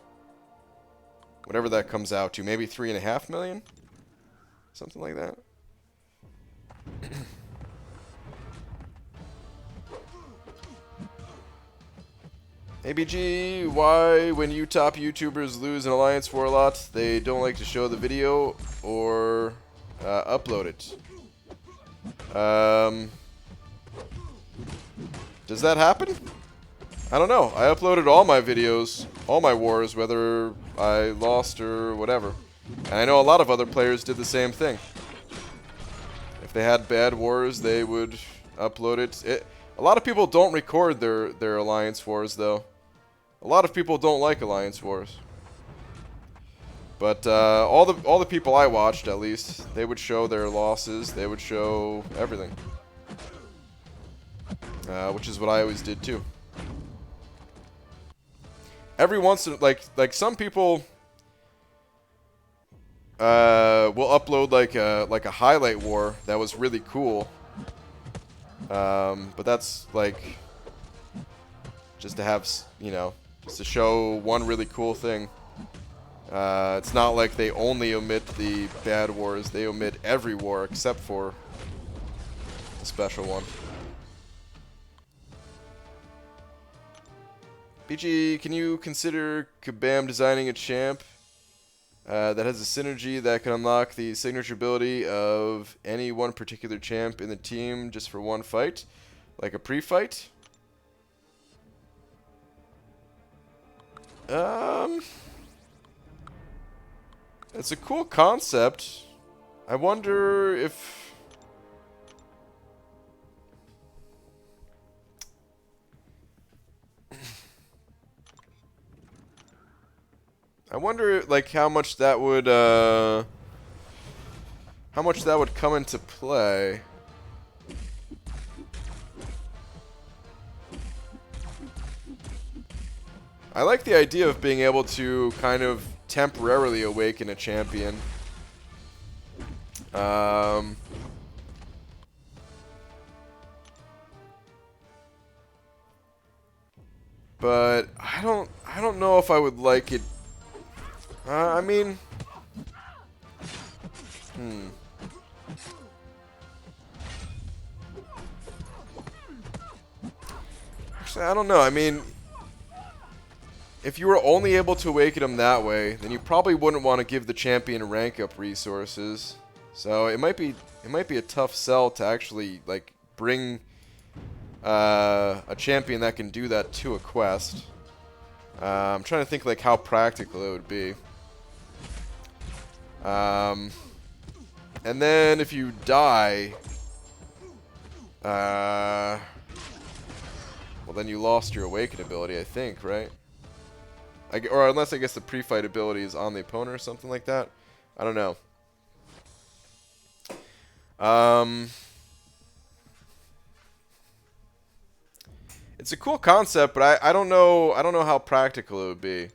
whatever that comes out to, maybe 3.5 million, something like that. ABG, why when you top YouTubers lose an Alliance War a lot, they don't like to show the video or upload it? Does that happen? I don't know. I uploaded all my videos, all my wars, whether I lost or whatever. And I know a lot of other players did the same thing. If they had bad wars, they would upload it. A lot of people don't record their Alliance Wars, though. A lot of people don't like Alliance Wars. But all the people I watched, at least, they would show their losses. They would show everything. Which is what I always did, too. Every once in, like some people will upload like a highlight war that was really cool. But that's like just to have, just to show one really cool thing. It's not like they only omit the bad wars. They omit every war except for the special one. BG, can you consider Kabam designing a champ that has a synergy that can unlock the signature ability of any one particular champ in the team just for one fight? Like a pre-fight? It's a cool concept. I wonder if... I wonder, like, how much that would come into play. I like the idea of being able to kind of temporarily awaken a champion. Um, but I don't know if I would like it. I mean, actually, I don't know. I mean, if you were only able to awaken him that way, then you probably wouldn't want to give the champion rank up resources. So it might be a tough sell to actually like bring a champion that can do that to a quest. I'm trying to think like how practical it would be. And then if you die, well then you lost your awaken ability, I think, right? Or unless I guess the pre-fight ability is on the opponent or something like that. I don't know. It's a cool concept, but I don't know how practical it would be.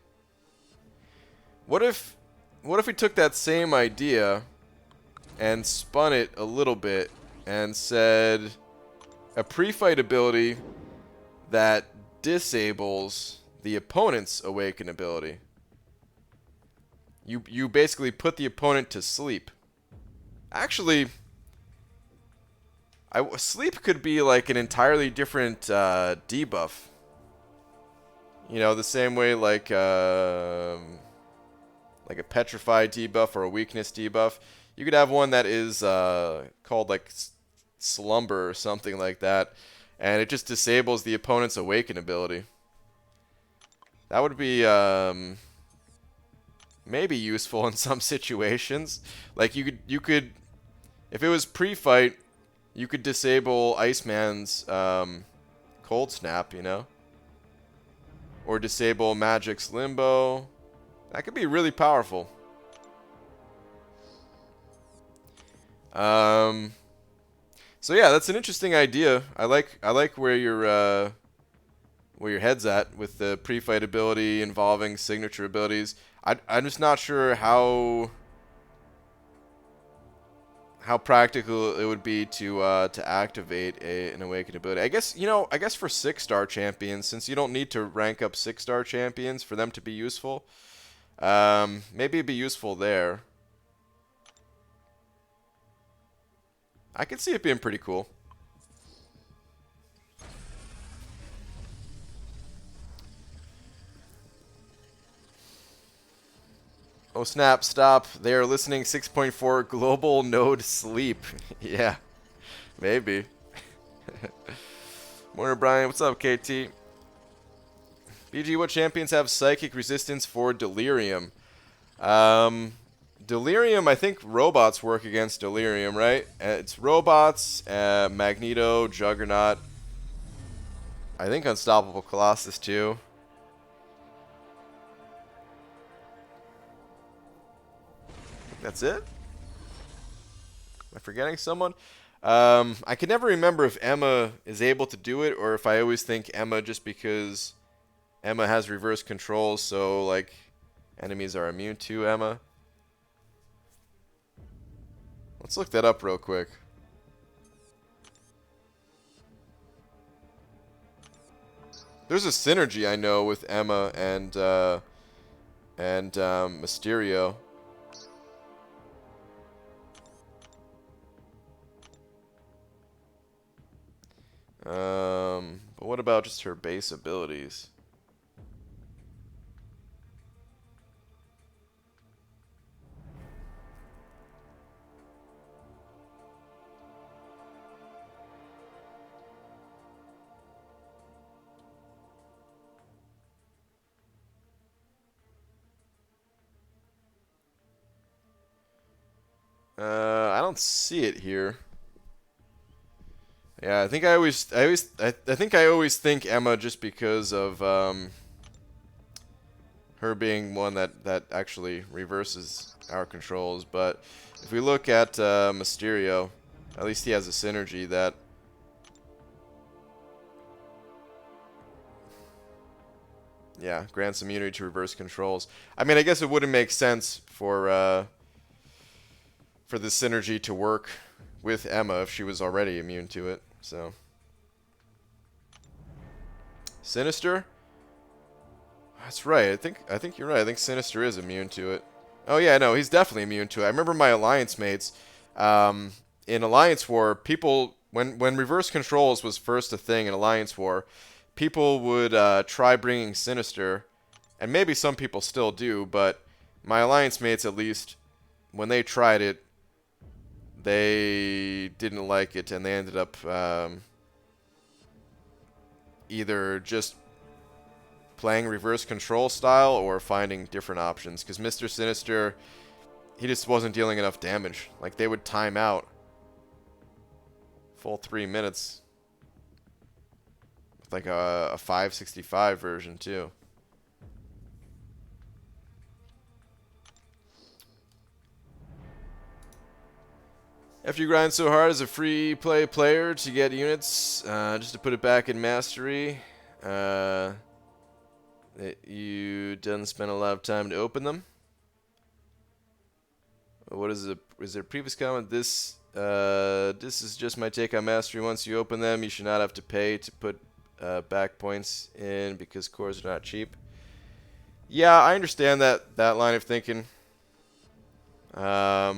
What if we took that same idea and spun it a little bit and said a pre-fight ability that disables the opponent's awaken ability. You basically put the opponent to sleep. Actually, sleep could be like an entirely different debuff. You know, the same way like a petrified debuff or a weakness debuff. You could have one that is called like slumber or something like that, and it just disables the opponent's awaken ability. That would be maybe useful in some situations. Like you could if it was pre-fight, you could disable Iceman's cold snap, you know, or disable Magic's limbo. That could be really powerful. So yeah, that's an interesting idea. I like where your head's at with the pre-fight ability involving signature abilities. I'm just not sure how practical it would be to activate an awakened ability. I guess for 6-star champions, since you don't need to rank up 6-star champions for them to be useful, maybe it'd be useful there. I could see it being pretty cool. Oh snap, stop. They are listening 6.4 global node sleep. Yeah, maybe. Morning, Brian. What's up, KT? BG, what champions have psychic resistance for delirium? Delirium, I think robots work against delirium, right? It's robots, Magneto, Juggernaut. I think Unstoppable Colossus too. That's it? Am I forgetting someone? I can never remember if Emma is able to do it, or if I always think Emma just because Emma has reverse controls, so like enemies are immune to Emma. Let's look that up real quick. There's a synergy I know with Emma and Mysterio. But what about just her base abilities? I don't see it here. Yeah, I think I always think Emma just because of her being one that actually reverses our controls. But if we look at Mysterio, at least he has a synergy that grants immunity to reverse controls. I mean, I guess it wouldn't make sense for for the synergy to work with Emma if she was already immune to it. So Sinister? That's right. I think you're right. I think Sinister is immune to it. Oh yeah, no, he's definitely immune to it. I remember my alliance mates in Alliance War, people when reverse controls was first a thing in Alliance War, people would try bringing Sinister, and maybe some people still do, but my alliance mates at least, when they tried it, they didn't like it, and they ended up either just playing reverse control style or finding different options, because Mr. Sinister, he just wasn't dealing enough damage. Like, they would time out full 3 minutes with like a 565 version too. After you grind so hard as a free play player to get units, just to put it back in mastery, that you didn't spend a lot of time to open them. What is it? Is there a previous comment? This is just my take on mastery. Once you open them, you should not have to pay to put back points in because cores are not cheap. Yeah, I understand that line of thinking. Like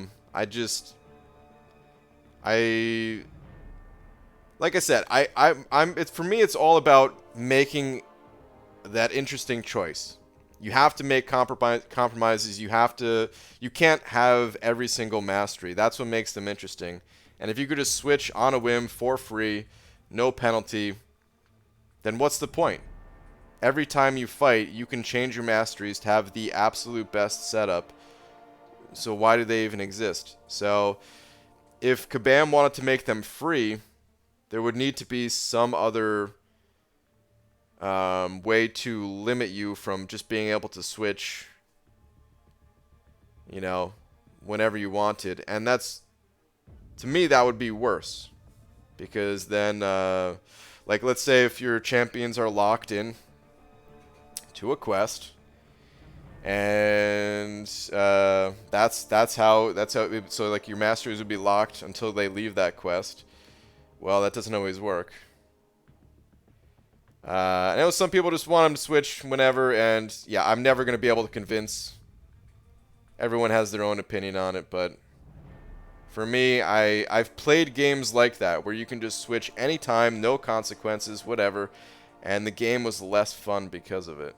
I said, it's for me. It's all about making that interesting choice. You have to make compromises. You can't have every single mastery. That's what makes them interesting. And if you could just switch on a whim for free, no penalty, then what's the point? Every time you fight, you can change your masteries to have the absolute best setup. So why do they even exist? So if Kabam wanted to make them free, there would need to be some other way to limit you from just being able to switch, you know, whenever you wanted. And that's, to me, that would be worse. Because then, like, let's say if your champions are locked in to a quest, and that's how so like your masters would be locked until they leave that quest. Well, that doesn't always work. I know some people just want them to switch whenever, and yeah, I'm never going to be able to convince. Everyone has their own opinion on it, but for me, I've played games like that where you can just switch anytime, no consequences, whatever, and the game was less fun because of it.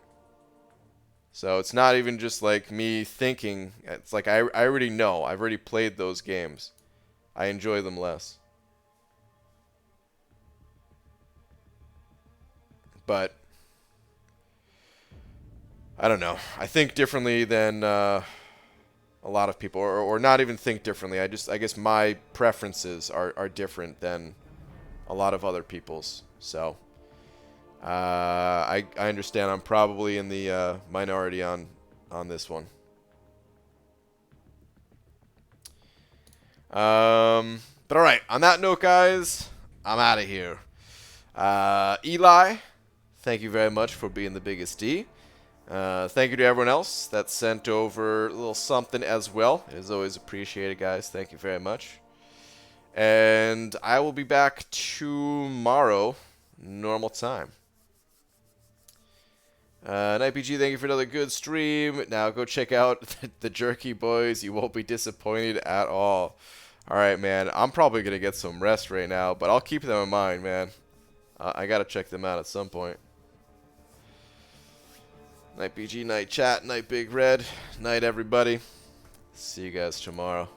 So it's not even just like me thinking. It's like I already know. I've already played those games. I enjoy them less. But I don't know. I think differently than a lot of people, or not even think differently. I guess my preferences are different than a lot of other people's. So I understand I'm probably in the minority on this one. But all right. On that note, guys, I'm out of here. Eli, thank you very much for being the biggest D. Thank you to everyone else that sent over a little something as well. It is always appreciated, guys. Thank you very much. And I will be back tomorrow, normal time. NightPG, thank you for another good stream. Now go check out the Jerky Boys. You won't be disappointed at all. All right, man. I'm probably going to get some rest right now, but I'll keep them in mind, man. I got to check them out at some point. Night BG, night chat, night Big Red, night everybody. See you guys tomorrow.